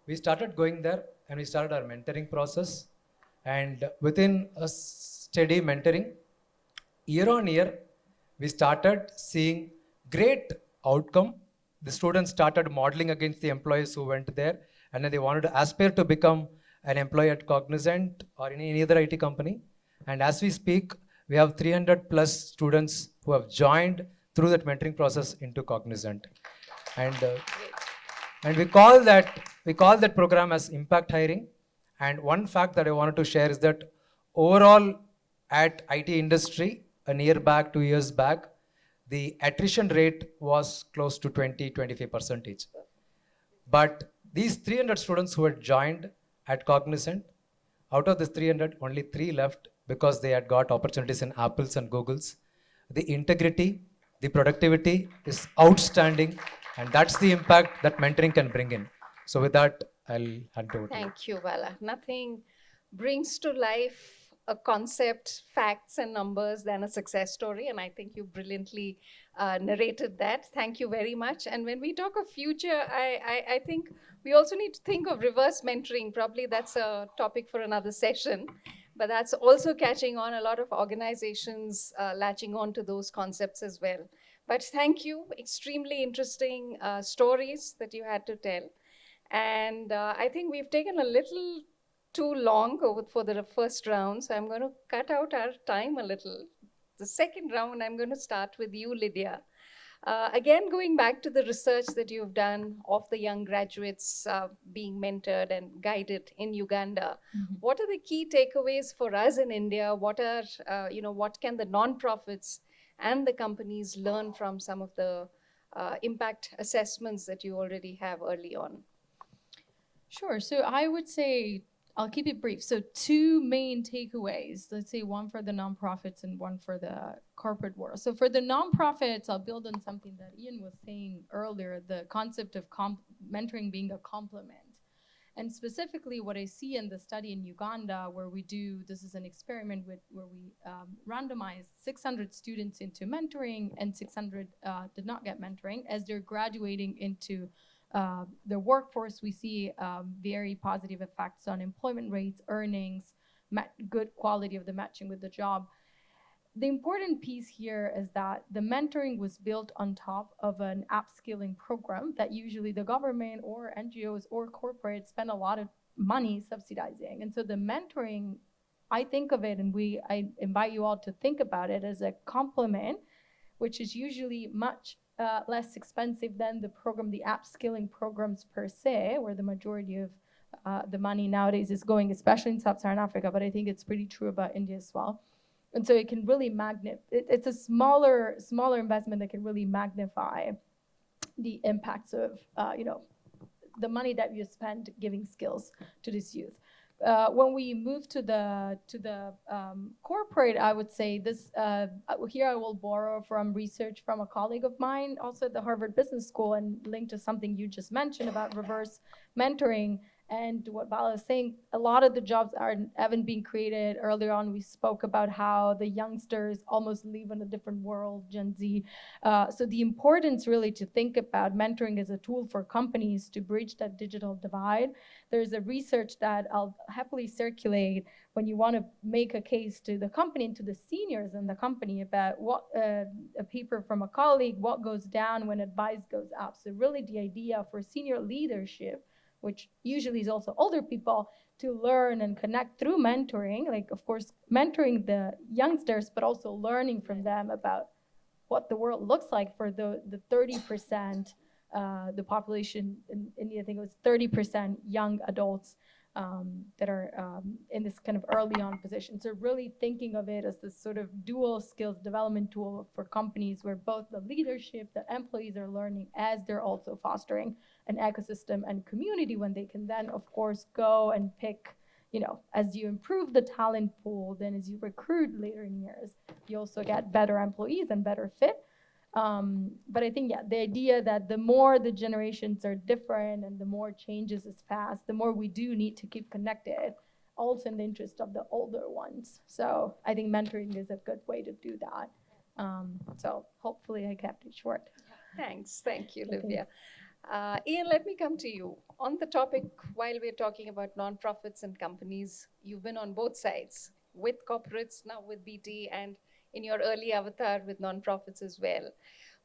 We started going there and we started our mentoring process. And within a steady mentoring, year on year, we started seeing great outcome. The students started modeling against the employees who went there, and then they wanted to aspire to become an employee at Cognizant or any other IT company. And as we speak, we have 300 plus students who have joined through that mentoring process into Cognizant. And we call that program as impact hiring. And one fact that I wanted to share is that overall at IT industry, a year back, 2 years back, the attrition rate was close to 20-25%. But these 300 students who had joined at Cognizant, out of this 300, only 3 left because they had got opportunities in Apples and Googles. The integrity, the productivity is outstanding, and that's the impact that mentoring can bring in. So with that, I'll hand over to you. Thank you, Vala. Nothing brings to life a concept, facts, and numbers than a success story. And I think you brilliantly narrated that. Thank you very much. And when we talk of future, I think we also need to think of reverse mentoring. Probably that's a topic for another session. But that's also catching on, a lot of organizations latching on to those concepts as well. But thank you. Extremely interesting stories that you had to tell. And I think we've taken a little too long for the first round, so I'm going to cut out our time a little. The second round, I'm going to start with you, Lydia. Again, going back to the research that you've done of the young graduates being mentored and guided in Uganda, what are the key takeaways for us in India? What can the nonprofits and the companies learn from some of the impact assessments that you already have early on? Sure. So I would say, I'll keep it brief. So 2 main takeaways, let's say one for the nonprofits and one for the corporate world. So for the nonprofits, I'll build on something that Ian was saying earlier, the concept of mentoring being a complement. And specifically what I see in the study in Uganda, where this is an experiment where we randomized 600 students into mentoring and 600 did not get mentoring. As they're graduating into the workforce, we see very positive effects on employment rates, earnings, good quality of the matching with the job. The important piece here is that the mentoring was built on top of an upskilling program that usually the government or NGOs or corporates spend a lot of money subsidizing. And so the mentoring, I think of it, and I invite you all to think about it as a complement, which is usually much less expensive than the upskilling programs per se, where the majority of the money nowadays is going, especially in Sub-Saharan Africa, but I think it's pretty true about India as well. And so it can really it's a smaller investment that can really magnify the impacts of the money that you spend giving skills to this youth. When we move to the corporate, I would say this. Here I will borrow from research from a colleague of mine, also at the Harvard Business School, and link to something you just mentioned about reverse mentoring. And what Bala is saying, a lot of the jobs haven't been created. Earlier on, we spoke about how the youngsters almost live in a different world, Gen Z. So the importance really to think about mentoring as a tool for companies to bridge that digital divide. There's a research that I'll happily circulate when you want to make a case to the company and to the seniors in the company about what a paper from a colleague, what goes down when advice goes up. So really the idea for senior leadership, which usually is also older people, to learn and connect through mentoring, like of course mentoring the youngsters, but also learning from them about what the world looks like for the 30% the population in India, I think it was 30% young adults that are in this kind of early on position. So really thinking of it as this sort of dual skills development tool for companies where both the leadership, the employees are learning as they're also fostering an ecosystem and community when they can then, of course, go and pick, as you improve the talent pool, then as you recruit later in years, you also get better employees and better fit. But I think, the idea that the more the generations are different and the more changes is fast, the more we do need to keep connected, also in the interest of the older ones. So I think mentoring is a good way to do that. So hopefully I kept it short. Thanks. Thank you, Livia. Ian, let me come to you. On the topic, while we're talking about nonprofits and companies, you've been on both sides, with corporates, now with BT, and in your early avatar with nonprofits as well.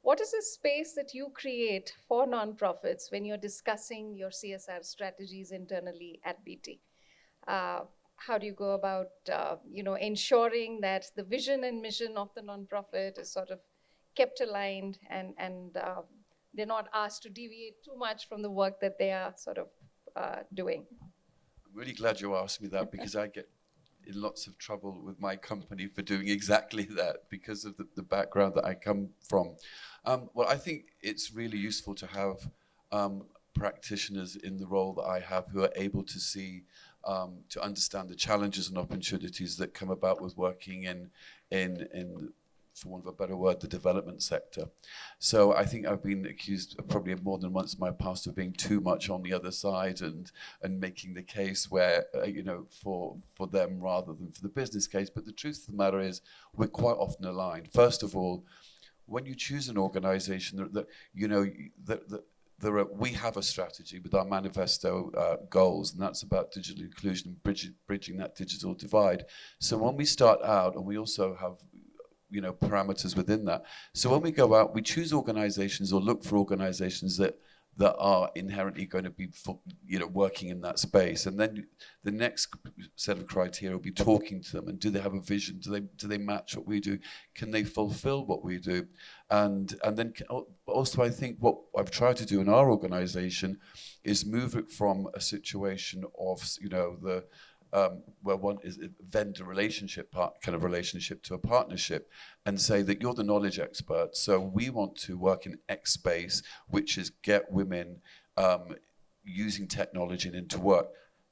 What is the space that you create for nonprofits when you're discussing your CSR strategies internally at BT? How do you go about, ensuring that the vision and mission of the nonprofit is sort of kept aligned and they're not asked to deviate too much from the work that they are sort of doing? I'm really glad you asked me that because I get in lots of trouble with my company for doing exactly that because of the background that I come from. Well, I think it's really useful to have practitioners in the role that I have who are able to see, to understand the challenges and opportunities that come about with working in for want of a better word, the development sector. So I think I've been accused probably more than once in my past of being too much on the other side and making the case where, for them rather than for the business case. But the truth of the matter is we're quite often aligned. First of all, when you choose an organization we have a strategy with our manifesto goals, and that's about digital inclusion and bridging that digital divide. So when we start out, and we also have parameters within that. So when we go out, we choose organizations or look for organizations that are inherently going to be, working in that space. And then the next set of criteria will be talking to them. And do they have a vision? Do they match what we do? Can they fulfill what we do? And then also, I think what I've tried to do in our organization is move it from a situation of, where one is a vendor relationship relationship to a partnership, and say that you're the knowledge expert. So we want to work in X space, which is get women using technology and into work.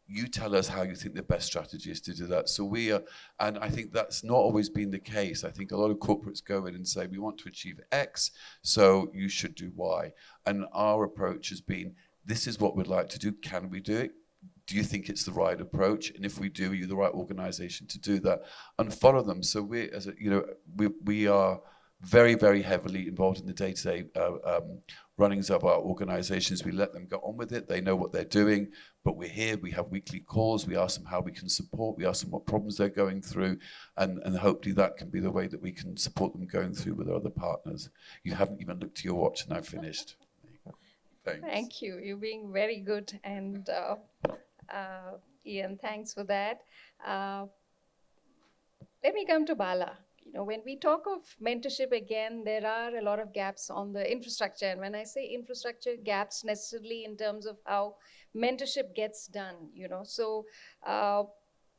You tell us how you think the best strategy is to do that. So and I think that's not always been the case. I think a lot of corporates go in and say, we want to achieve X, so you should do Y. And our approach has been, this is what we'd like to do. Can we do it? Do you think it's the right approach? And if we do, are you the right organization to do that? And follow them. So we are very, very heavily involved in the day-to-day runnings of our organizations. We let them go on with it. They know what they're doing, but we're here. We have weekly calls. We ask them how we can support. We ask them what problems they're going through. And hopefully that can be the way that we can support them going through with our other partners. You haven't even looked at your watch and I've finished. Thanks. Thank you. You're being very good. And Ian, thanks for that. Let me come to Bala. When we talk of mentorship, again, there are a lot of gaps on the infrastructure. And when I say infrastructure, gaps necessarily in terms of how mentorship gets done, So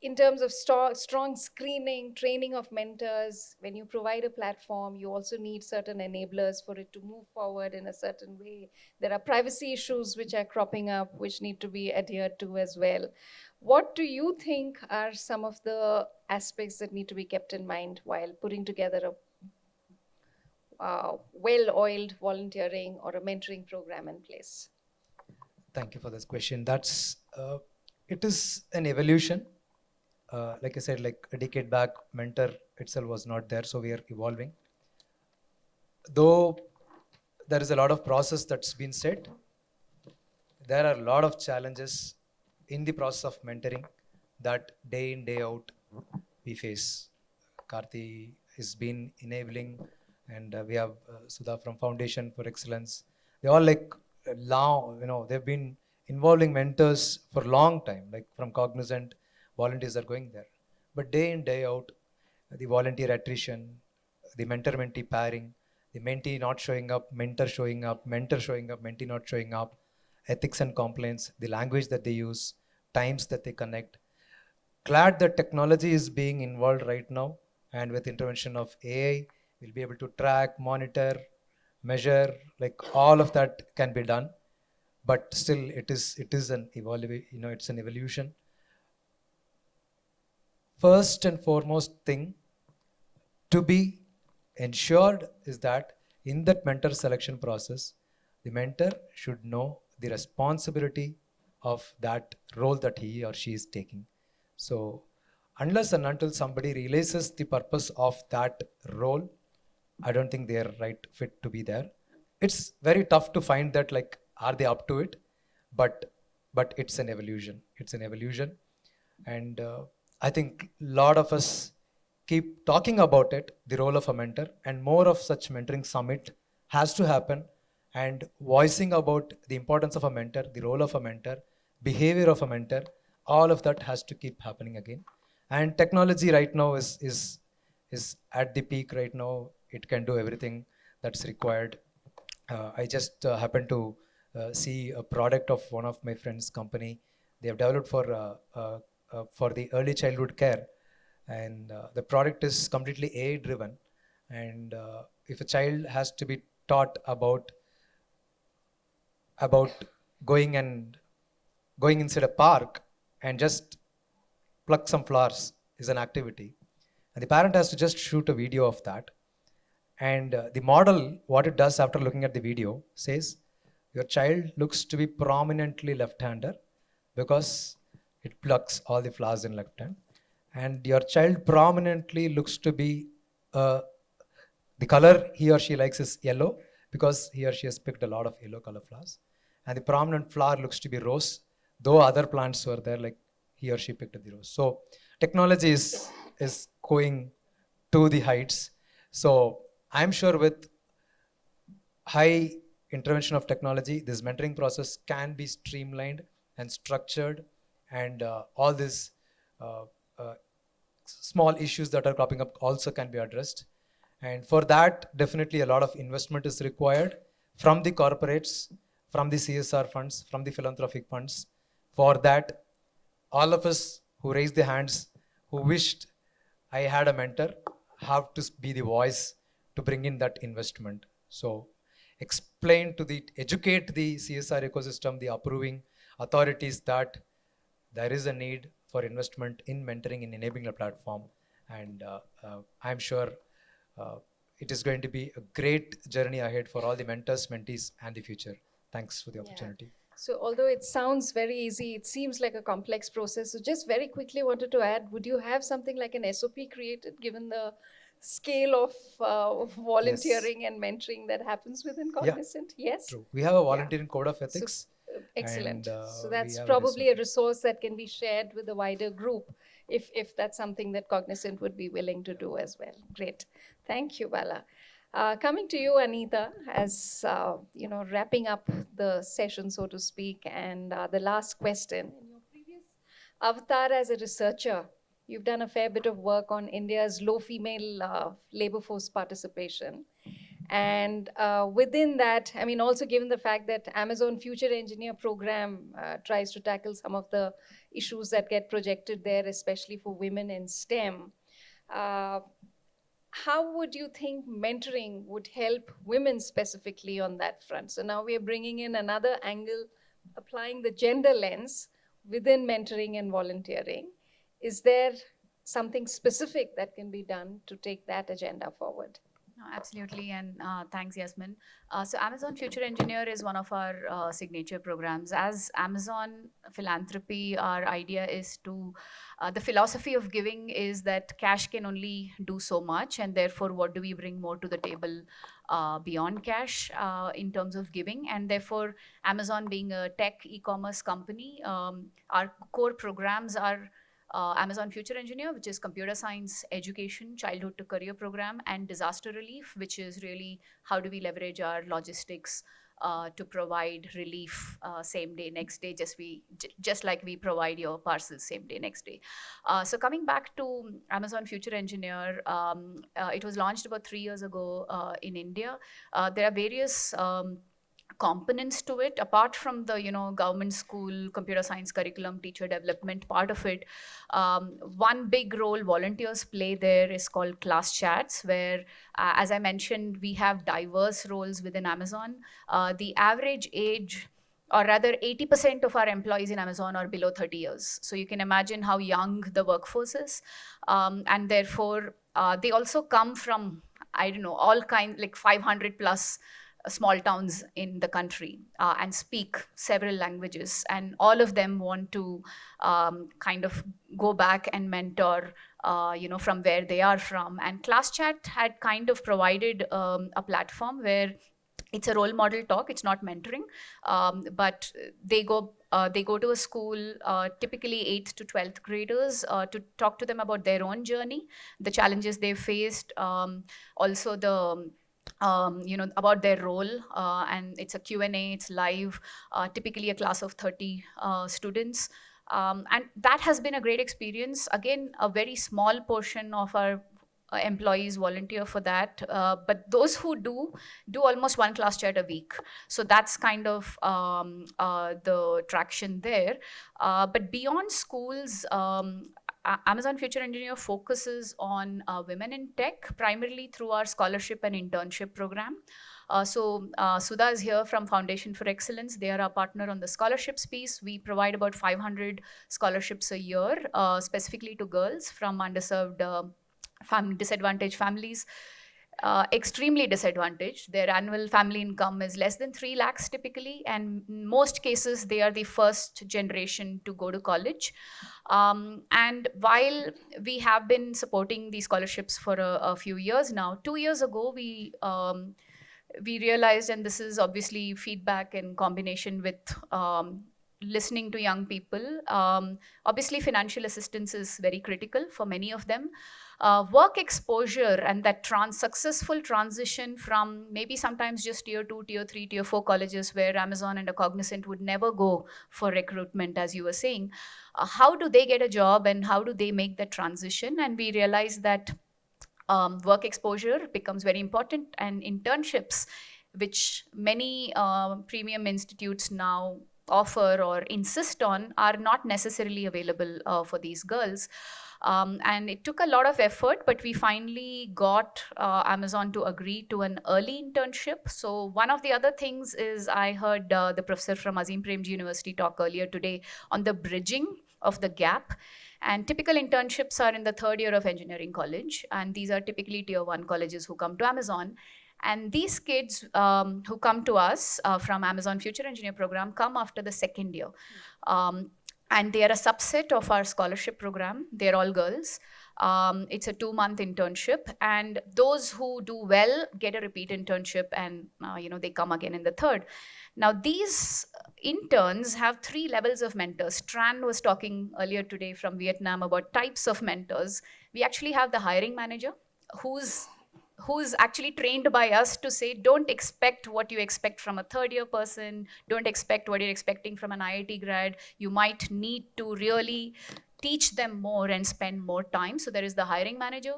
in terms of strong screening, training of mentors, when you provide a platform, you also need certain enablers for it to move forward in a certain way. There are privacy issues which are cropping up, which need to be adhered to as well. What do you think are some of the aspects that need to be kept in mind while putting together a well-oiled volunteering or a mentoring program in place? Thank you for this question. It is an evolution. Like I said, like a decade back, mentor itself was not there, so we are evolving. Though there is a lot of process that's been set, there are a lot of challenges in the process of mentoring that day in, day out we face. Karthi has been enabling, and we have Sudha from Foundation for Excellence. They all they've been involving mentors for a long time, like from Cognizant, volunteers are going there. But day in, day out, the volunteer attrition, the mentor-mentee pairing, the mentee not showing up, mentor showing up, mentor showing up, mentee not showing up, ethics and compliance, the language that they use, times that they connect. Glad that technology is being involved right now, and with intervention of AI, we'll be able to track, monitor, measure, like all of that can be done. But still, it is an it's an evolution. First and foremost thing to be ensured is that in that mentor selection process, the mentor should know the responsibility of that role that he or she is taking. So, unless and until somebody realizes the purpose of that role, I don't think they are right fit to be there. It's very tough to find that, like, are they up to it? But it's an evolution. It's an evolution, and I think a lot of us keep talking about it, the role of a mentor, and more of such mentoring summit has to happen, and voicing about the importance of a mentor, the role of a mentor, behavior of a mentor, all of that has to keep happening again. And technology right now is at the peak right now. It can do everything that's required. I just happened to see a product of one of my friends' company. They have developed for the early childhood care, and the product is completely AI driven. And if a child has to be taught about going and going inside a park and just pluck some flowers is an activity, and the parent has to just shoot a video of that. And the model, what it does after looking at the video, says your child looks to be prominently left-hander because it plucks all the flowers in left hand, and your child prominently looks to be uh, the color he or she likes is yellow because he or she has picked a lot of yellow color flowers, and the prominent flower looks to be rose, though other plants were there, like he or she picked the rose. So technology is going to the heights. So I'm sure with high intervention of technology, this mentoring process can be streamlined and structured, and all these uh, uh, small issues that are cropping up also can be addressed. And for that, definitely a lot of investment is required from the corporates, from the CSR funds, from the philanthropic funds. For that, all of us who raised the hands, who wished I had a mentor, have to be the voice to bring in that investment. So educate the CSR ecosystem, the approving authorities, that there is a need for investment in mentoring, in enabling a platform. And I'm sure uh, it is going to be a great journey ahead for all the mentors, mentees, and the future. Thanks for the opportunity. So, although it sounds very easy, it seems like a complex process. So, just very quickly wanted to add, would you have something like an SOP created given the scale of volunteering and mentoring that happens within Yeah, Cognizant? Yes? true. We have a volunteering code of ethics. Excellent. And, So we that's have probably a SOP. resource that can be shared with the wider group if that's something that Cognizant would be willing to do as well. Great. Thank you, Bala. Coming to you, Anita, as wrapping up the session, so to speak, and the last question. In your previous avatar as a researcher, you've done a fair bit of work on India's low female labor force participation. And within that, I mean, also given the fact that Amazon Future Engineer program tries to tackle some of the issues that get projected there, especially for women in STEM, uh, how would you think mentoring would help women specifically on that front? So now we are bringing in another angle, applying the gender lens within mentoring and volunteering. Is there something specific that can be done to take that agenda forward? No, absolutely, and thanks, Yasmin. So, Amazon Future Engineer is one of our signature programs. As Amazon Philanthropy, our idea is to, the philosophy of giving is that cash can only do so much, and therefore, what do we bring more to the table beyond cash in terms of giving? And therefore, Amazon being a tech e-commerce company, our core programs are Amazon Future Engineer, which is computer science education, childhood to career program, and disaster relief, which is really how do we leverage our logistics to provide relief same day, next day, just like we provide your parcels same day, next day. So coming back to Amazon Future Engineer, it was launched about 3 years ago in India. There are various components to it apart from the government school computer science curriculum teacher development part of it. One big role volunteers play there is called class chats, where as I mentioned, we have diverse roles within Amazon. The average age, or rather 80% of our employees in Amazon are below 30 years, so you can imagine how young the workforce is. And therefore they also come from, I don't know, all kinds, like 500 plus small towns in the country, and speak several languages, and all of them want to kind of go back and mentor from where they are from. And class chat had kind of provided a platform where it's a role model talk, it's not mentoring, but they go to a school, typically 8th to 12th graders, to talk to them about their own journey, the challenges they faced, also the about their role, and it's a Q&A, it's live, typically a class of 30 students. And that has been a great experience. Again, a very small portion of our employees volunteer for that, but those who do almost one class chat a week. So that's kind of the traction there. But beyond schools, Amazon Future Engineer focuses on women in tech, primarily through our scholarship and internship program. Sudha is here from Foundation for Excellence. They are our partner on the scholarships piece. We provide about 500 scholarships a year, specifically to girls from underserved, disadvantaged families. Extremely disadvantaged. Their annual family income is less than 3 lakhs typically, and in most cases they are the first generation to go to college. And while we have been supporting these scholarships for a few years now, 2 years ago we realized, and this is obviously feedback in combination with listening to young people, obviously financial assistance is very critical for many of them. Work exposure and that successful transition from maybe sometimes just tier 2, tier 3, tier 4 colleges where Amazon and a Cognizant would never go for recruitment, as you were saying. How do they get a job and how do they make that transition? And we realized that work exposure becomes very important, and internships, which many premium institutes now offer or insist on, are not necessarily available for these girls. And it took a lot of effort, but we finally got Amazon to agree to an early internship. So one of the other things is, I heard the professor from Azim Premji University talk earlier today on the bridging of the gap. And typical internships are in the third year of engineering college, and these are typically tier 1 colleges who come to Amazon. And these kids who come to us from Amazon Future Engineer program come after the second year. And they are a subset of our scholarship program. They're all girls. It's a 2-month internship. And those who do well get a repeat internship, and they come again in the third. Now, these interns have 3 levels of mentors. Tran was talking earlier today from Vietnam about types of mentors. We actually have the hiring manager who's actually trained by us to say, don't expect what you expect from a third year person, don't expect what you're expecting from an IIT grad. You might need to really teach them more and spend more time. So there is the hiring manager.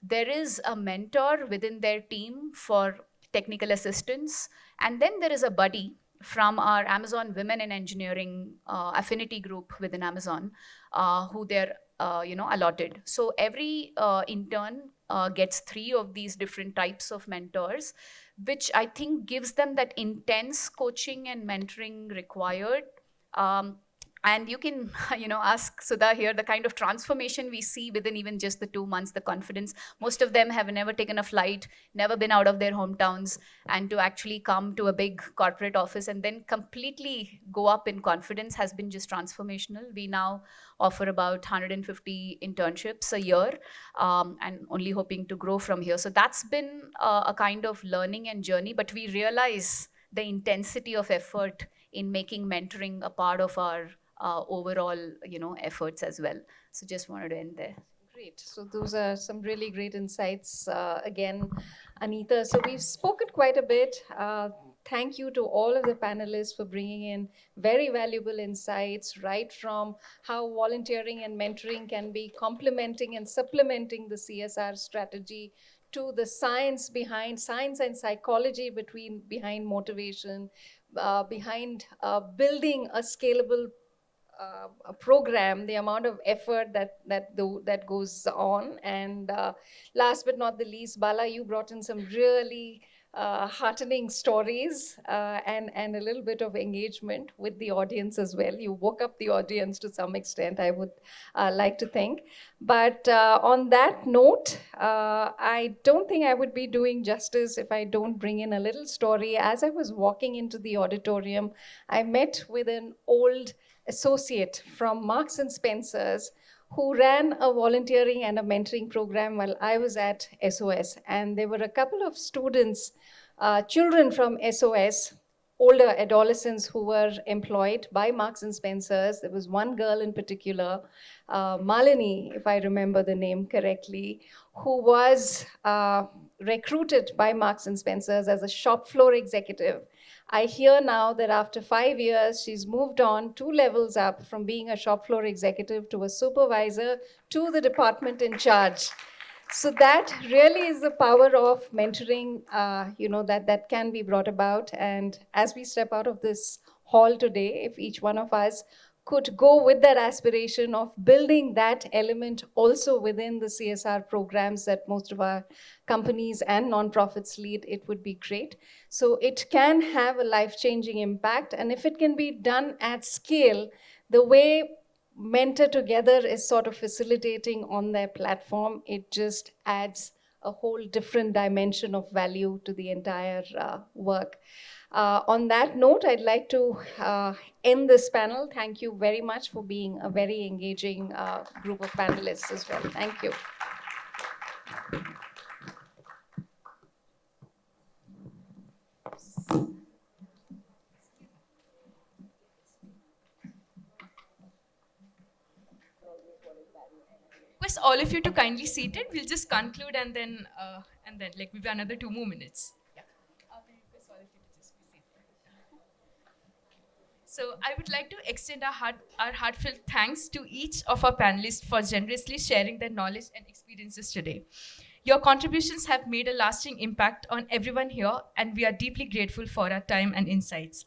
There is a mentor within their team for technical assistance. And then there is a buddy from our Amazon Women in Engineering affinity group within Amazon, who they're allotted. So every intern gets 3 of these different types of mentors, which I think gives them that intense coaching and mentoring required. And you can, ask Sudha here, the kind of transformation we see within even just the 2 months, the confidence. Most of them have never taken a flight, never been out of their hometowns, and to actually come to a big corporate office and then completely go up in confidence has been just transformational. We now offer about 150 internships a year, and only hoping to grow from here. So that's been a kind of learning and journey, but we realize the intensity of effort in making mentoring a part of our overall, efforts as well. So just wanted to end there. Great. So those are some really great insights again, Anita. So we've spoken quite a bit. thank you to all of the panelists for bringing in very valuable insights, right from how volunteering and mentoring can be complementing and supplementing the CSR strategy to the science and psychology behind motivation, behind building a scalable a program, the amount of effort that goes on, and last but not the least, Bala, you brought in some really heartening stories and a little bit of engagement with the audience as well. You woke up the audience to some extent, I would like to think. But on that note, I don't think I would be doing justice if I don't bring in a little story. As I was walking into the auditorium, I met with an old associate from Marks and Spencer's who ran a volunteering and a mentoring program while I was at SOS. And there were a couple of students, children from SOS, older adolescents who were employed by Marks and Spencer's. There was one girl in particular, Malini, if I remember the name correctly, who was recruited by Marks and Spencer's as a shop floor executive. I hear now that after 5 years, she's moved on 2 levels up from being a shop floor executive to a supervisor to the department in charge. So that really is the power of mentoring, that can be brought about. And as we step out of this hall today, if each one of us could go with that aspiration of building that element also within the CSR programs that most of our companies and nonprofits lead, it would be great. So it can have a life-changing impact. And if it can be done at scale, the way Mentor Together is sort of facilitating on their platform, it just adds a whole different dimension of value to the entire work. On that note, I'd like to end this panel. Thank you very much for being a very engaging group of panelists as well. Thank you. Request all of you to kindly seat it. We'll just conclude and then like maybe another 2 more minutes. So I would like to extend our heartfelt thanks to each of our panelists for generously sharing their knowledge and experiences today. Your contributions have made a lasting impact on everyone here, and we are deeply grateful for our time and insights.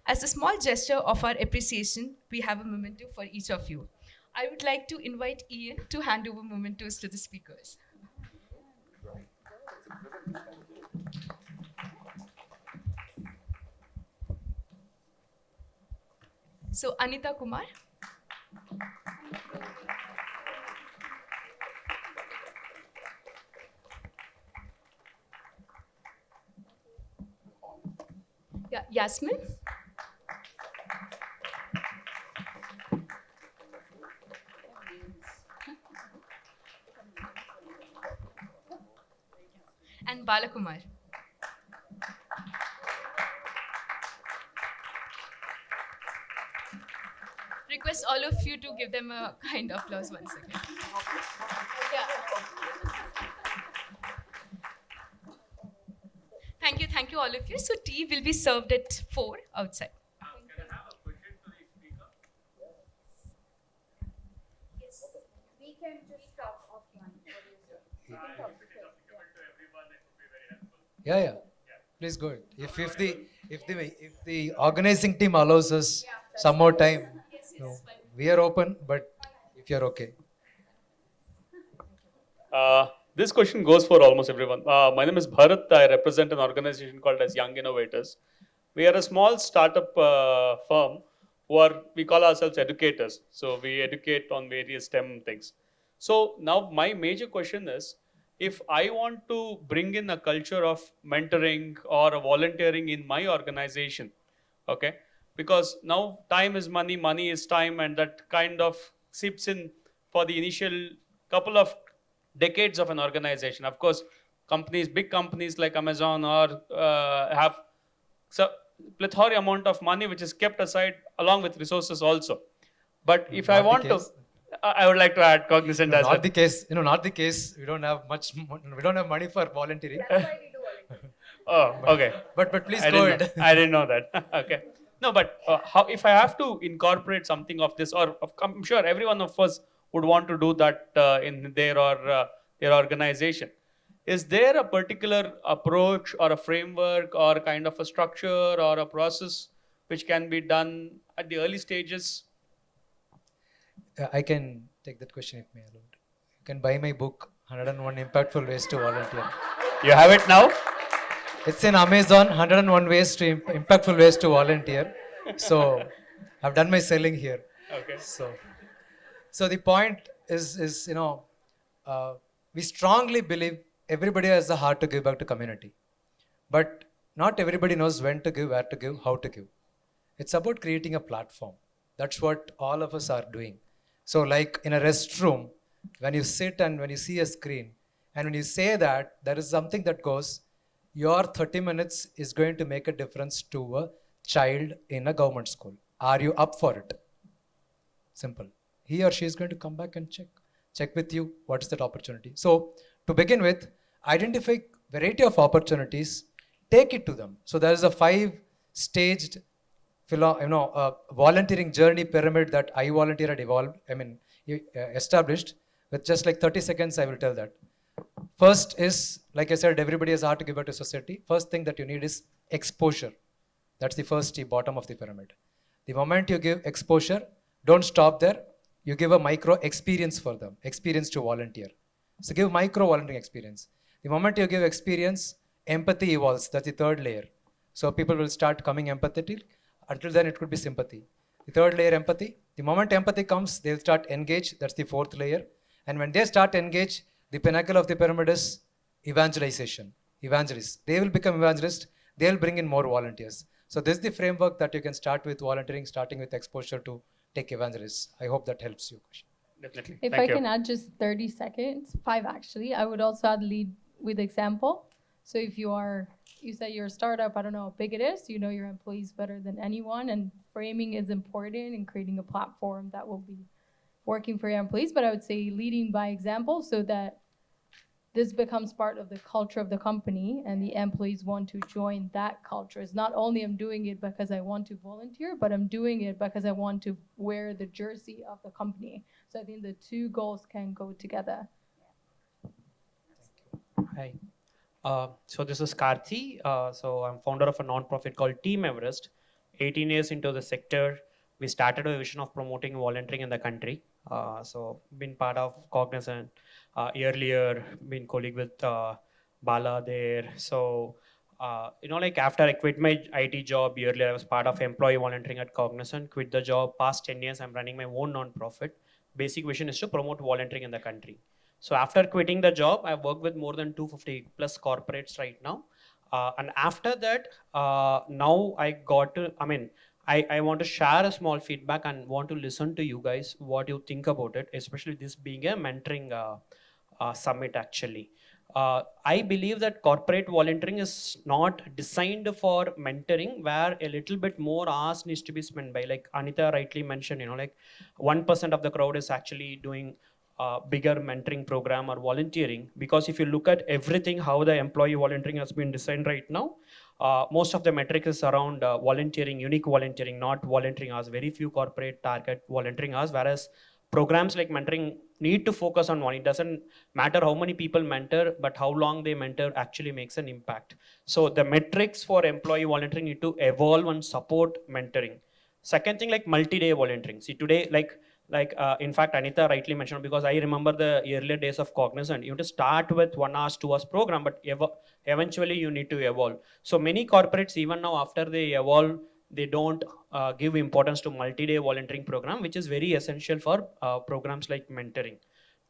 As a small gesture of our appreciation, we have a memento for each of you. I would like to invite Ian to hand over mementos to the speakers. So, Anita Kumar. Yeah, Yasmin. And Balakumar. Request all of you to give them a kind applause once again. Yeah. Thank you all of you. So tea will be served at 4 outside. Can I have a question to the speaker? Yes. We can just talk offline. What do you say? If it is applicable to everyone, it would be very helpful. Yeah. Please go ahead. If the organizing team allows us some more time, we are open. But if you're okay. This question goes for almost everyone. My name is Bharat. I represent an organization called as Young Innovators. We are a small startup firm we call ourselves educators. So we educate on various STEM things. So now my major question is, if I want to bring in a culture of mentoring or volunteering in my organization, okay, because now time is money, money is time, and that kind of seeps in for the initial couple of decades of an organization. Of course, big companies like Amazon have plethora amount of money which is kept aside along with resources also. But if I want to, I would like to add Cognizant as well. Not the case. We don't have much. We don't have money for volunteering. That's why we do volunteering. Oh, okay. But please I go didn't know. ahead. I didn't know that. Okay. No, but how if I have to incorporate something of this, or I'm sure every one of us would want to do that in their organization. Is there a particular approach or a framework or kind of a structure or a process which can be done at the early stages? I can take that question if may allowed. You can buy my book, 101 Impactful Ways to Volunteer. You have it now? It's in Amazon, 101 ways to impactful ways to volunteer. So I've done my selling here. Okay. So the point is we strongly believe everybody has the heart to give back to community, but not everybody knows when to give, where to give, how to give. It's about creating a platform. That's what all of us are doing. So like in a restroom, when you sit and when you see a screen, and when you say that there is something that goes, your 30 minutes is going to make a difference to a child in a government school. Are you up for it? Simple. He or she is going to come back and check with you what is that opportunity. So to begin with, identify variety of opportunities, take it to them. So there is a 5-staged volunteering journey pyramid that I Volunteer had established. With just like 30 seconds, I will tell that. First is, like I said, everybody has heart to give back to society. First thing that you need is exposure. That's the first bottom of the pyramid. The moment you give exposure, don't stop there. You give a micro experience for them, experience to volunteer. So give micro volunteering experience. The moment you give experience, empathy evolves. That's the third layer. So people will start coming empathetic. Until then, it could be sympathy. The third layer, empathy. The moment empathy comes, they'll start engage. That's the fourth layer. And when they start engage, the pinnacle of the pyramid is evangelization. Evangelists. They will become evangelists. They'll bring in more volunteers. So this is the framework that you can start with volunteering, starting with exposure to take evangelists. I hope that helps you. Definitely. If Thank I you. can add just 30 seconds, 5 actually, I would also add lead with example. So if you said you're a startup, I don't know how big it is, you know your employees better than anyone, and framing is important in creating a platform that will be working for your employees. But I would say leading by example so that this becomes part of the culture of the company and the employees want to join that culture. It's not only I'm doing it because I want to volunteer, but I'm doing it because I want to wear the jersey of the company. So I think the two goals can go together. Hi. So this is Karthi. So I'm founder of a non-profit called Team Everest. 18 years into the sector, we started a vision of promoting volunteering in the country. So been part of Cognizant earlier, been colleague with Bala there. So like after I quit my IT job earlier, I was part of employee volunteering at Cognizant. Quit the job. Past 10 years, I'm running my own non-profit. Basic vision is to promote volunteering in the country. So after quitting the job, I've worked with more than 250 plus corporates right now. And after that, now I got to, I want to share a small feedback and want to listen to you guys, what you think about it, especially this being a mentoring summit actually. I believe that corporate volunteering is not designed for mentoring, where a little bit more hours needs to be spent by, like Anita rightly mentioned, like 1% of the crowd is actually doing bigger mentoring program or volunteering. Because if you look at everything, how the employee volunteering has been designed right now, most of the metric is around volunteering, unique volunteering, not volunteering hours. Very few corporate target volunteering hours, whereas programs like mentoring need to focus on one. It doesn't matter how many people mentor, but how long they mentor actually makes an impact. So the metrics for employee volunteering need to evolve and support mentoring. Second thing, like multi-day volunteering. See today, in fact, Anita rightly mentioned, because I remember the earlier days of Cognizant, you have to start with 1 hour, 2 hours program, but eventually you need to evolve. So many corporates, even now after they evolve, they don't give importance to multi-day volunteering program, which is very essential for programs like mentoring.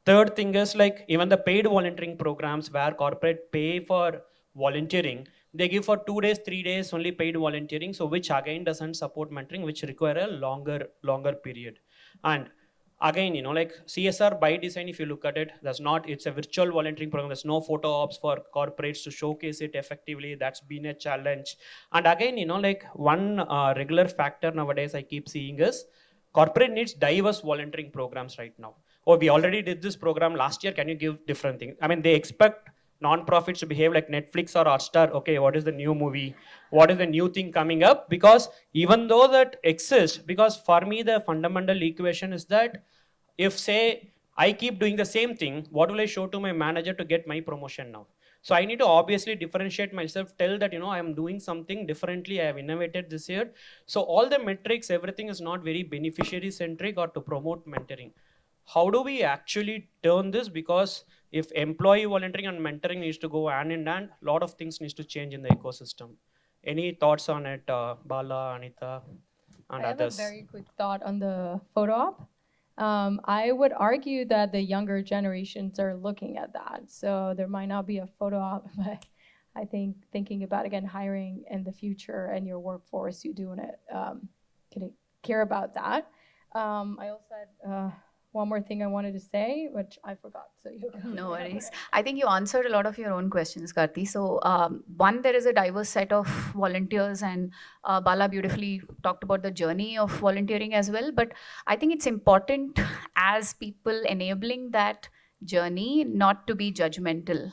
Third thing is, like even the paid volunteering programs where corporate pay for volunteering, they give for 2 days, 3 days only paid volunteering, so which again doesn't support mentoring, which require a longer period. And again, like CSR by design, if you look at it, it's a virtual volunteering program. There's no photo ops for corporates to showcase it effectively. That's been a challenge. And again, like one regular factor nowadays I keep seeing is corporate needs diverse volunteering programs right now. Oh, we already did this program last year. Can you give different things? They expect non-profits to behave like Netflix or Hotstar. Okay, what is the new movie? What is the new thing coming up? Because even though that exists, because for me the fundamental equation is that if say I keep doing the same thing, what will I show to my manager to get my promotion now? So I need to obviously differentiate myself, tell that I am doing something differently, I have innovated this year. So all the metrics, everything is not very beneficiary centric or to promote mentoring. How do we actually turn this? Because if employee volunteering and mentoring needs to go hand in hand, a lot of things needs to change in the ecosystem. Any thoughts on it, Bala, Anita, and I have a others? very quick thought on the photo op. I would argue that the younger generations are looking at that. So there might not be a photo op, but I think thinking about, again, hiring in the future and your workforce, you doing it, can care about that. I also had one more thing I wanted to say, which I forgot. So you go. No worries. I think you answered a lot of your own questions, Karthi. So, one, there is a diverse set of volunteers, and Bala beautifully talked about the journey of volunteering as well. But I think it's important as people enabling that journey not to be judgmental.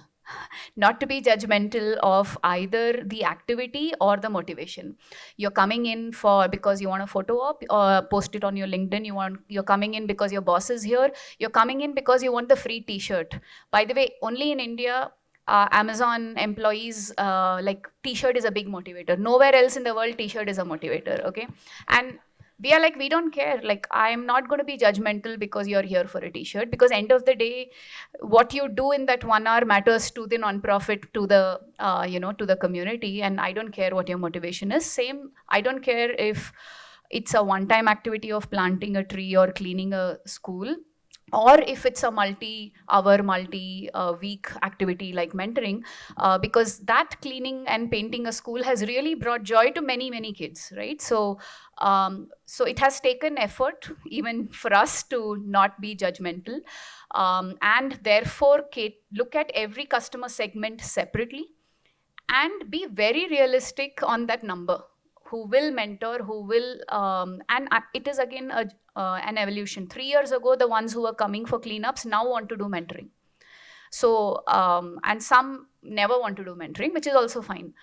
Not to be judgmental of either the activity or the motivation. You're coming in for because you want a photo op or post it on your LinkedIn. You're coming in because your boss is here. You're coming in because you want the free T-shirt. By the way, only in India, Amazon employees like T-shirt is a big motivator. Nowhere else in the world T-shirt is a motivator. Okay, and we are like, we don't care. Like, I'm not going to be judgmental because you're here for a T-shirt, because end of the day, what you do in that 1 hour matters to the nonprofit, to the to the community. And I don't care what your motivation is. Same, I don't care if it's a one-time activity of planting a tree or cleaning a school, or if it's a multi-hour, multi-week activity like mentoring, because that cleaning and painting a school has really brought joy to many, many kids, right? So it has taken effort even for us to not be judgmental, and therefore look at every customer segment separately and be very realistic on that number. Who will mentor, who will, and it is again an evolution. 3 years ago, the ones who were coming for cleanups now want to do mentoring. So, and some never want to do mentoring, which is also fine.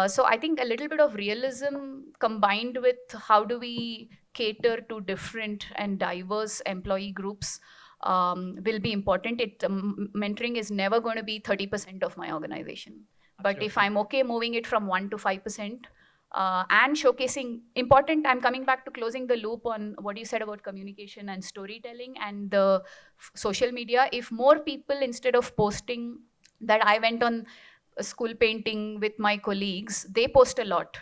So I think a little bit of realism combined with how do we cater to different and diverse employee groups will be important. Mentoring is never going to be 30% of my organization. But if I'm okay moving it from 1 to 5%, and showcasing important, I'm coming back to closing the loop on what you said about communication and storytelling and the social media. If more people, instead of posting that I went on a school painting with my colleagues, they post a lot,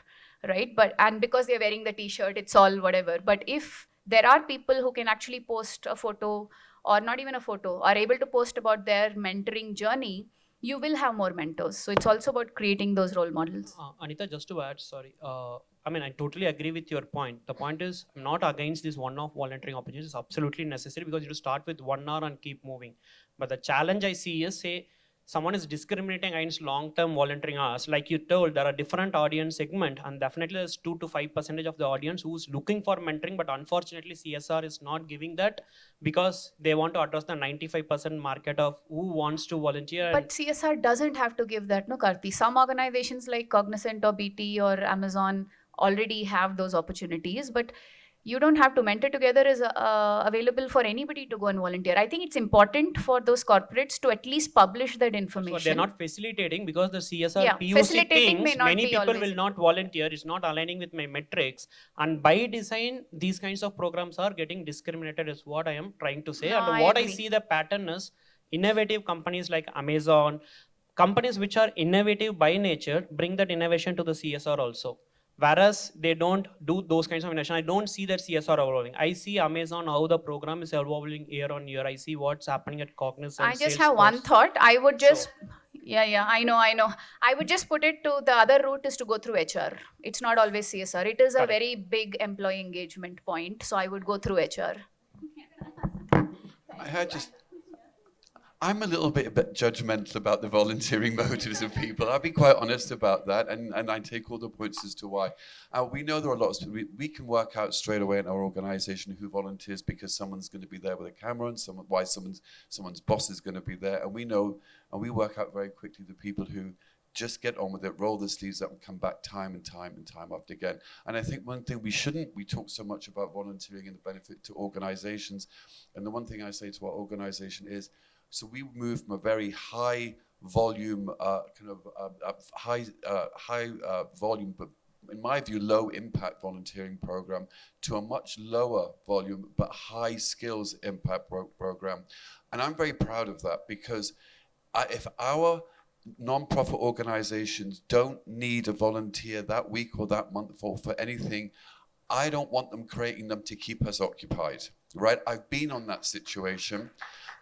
right? And because they're wearing the T-shirt, it's all whatever. But if there are people who can actually post a photo, or not even a photo, are able to post about their mentoring journey, you will have more mentors. So it's also about creating those role models. Anita, just to add, sorry. I totally agree with your point. The point is, I'm not against this one-off volunteering opportunity. It's absolutely necessary because you start with 1 hour and keep moving. But the challenge I see is, say, someone is discriminating against long-term volunteering hours. Like you told, there are different audience segment, and definitely there's 2 to 5% of the audience who's looking for mentoring, but unfortunately CSR is not giving that because they want to address the 95% market of who wants to volunteer. But CSR doesn't have to give that, no, Karthi. Some organizations like Cognizant or BT or Amazon already have those opportunities, but you don't have to. Mentor Together is available for anybody to go and volunteer. I think it's important for those corporates to at least publish that information. So they're not facilitating because the CSR Yeah, POC facilitating may thinks not many be people always. will not volunteer. It's not aligning with my metrics. And by design, these kinds of programs are getting discriminated is what I am trying to say. No, And I what I agree. see the pattern is innovative companies like Amazon, companies which are innovative by nature, bring that innovation to the CSR also. Whereas they don't do those kinds of innovation. I don't see that CSR evolving. I see Amazon, how the program is evolving year on year. I see what's happening at Cognizant. I just have one thought. I would just, I know. I would just put it to the other route is to go through HR. It's not always CSR. It is a very big employee engagement I'm a little bit judgmental about the volunteering motives of people. I'll be quite honest about that, and I take all the points as to why. We know there are lots of people. We can work out straight away in our organization who volunteers because someone's going to be there with a camera and why someone's boss is going to be there. And we know, and we work out very quickly the people who just get on with it, roll the sleeves up and come back time and time after again. And I think one thing we talk so much about volunteering and the benefit to organizations. And the one thing I say to our organization is, so we move from a very high volume, high volume, but in my view, low impact volunteering program to a much lower volume, but high skills impact program. And I'm very proud of that because if our non-profit organizations don't need a volunteer that week or that month for anything, I don't want them creating them to keep us occupied, right? I've been on that situation.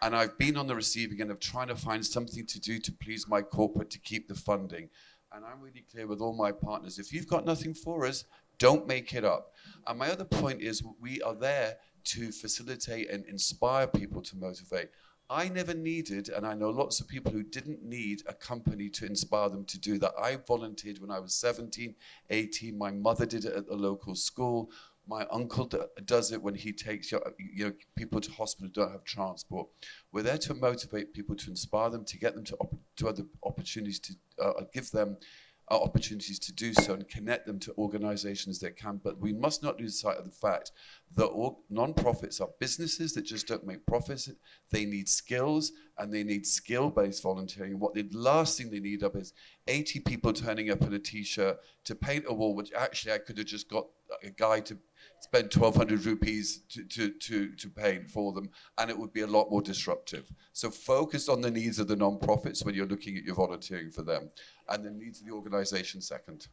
And I've been on the receiving end of trying to find something to do to please my corporate to keep the funding. And I'm really clear with all my partners, if you've got nothing for us, don't make it up. And my other point is we are there to facilitate and inspire people to motivate. I never needed, and I know lots of people who didn't need a company to inspire them to do that. I volunteered when I was 17, 18. My mother did it at the local school. My uncle does it when he takes people to hospital who don't have transport. We're there to motivate people, to inspire them, to get them to other opportunities, to give them opportunities to do so and connect them to organizations that can. But we must not lose sight of the fact that non-profits are businesses that just don't make profits. They need skills and they need skill-based volunteering. What the last thing they need up is 80 people turning up in a t-shirt to paint a wall, which actually I could have just got a guy to spend 1,200 rupees to paint for them, and it would be a lot more disruptive. So focus on the needs of the non-profits when you're looking at your volunteering for them, and the needs of the organization second.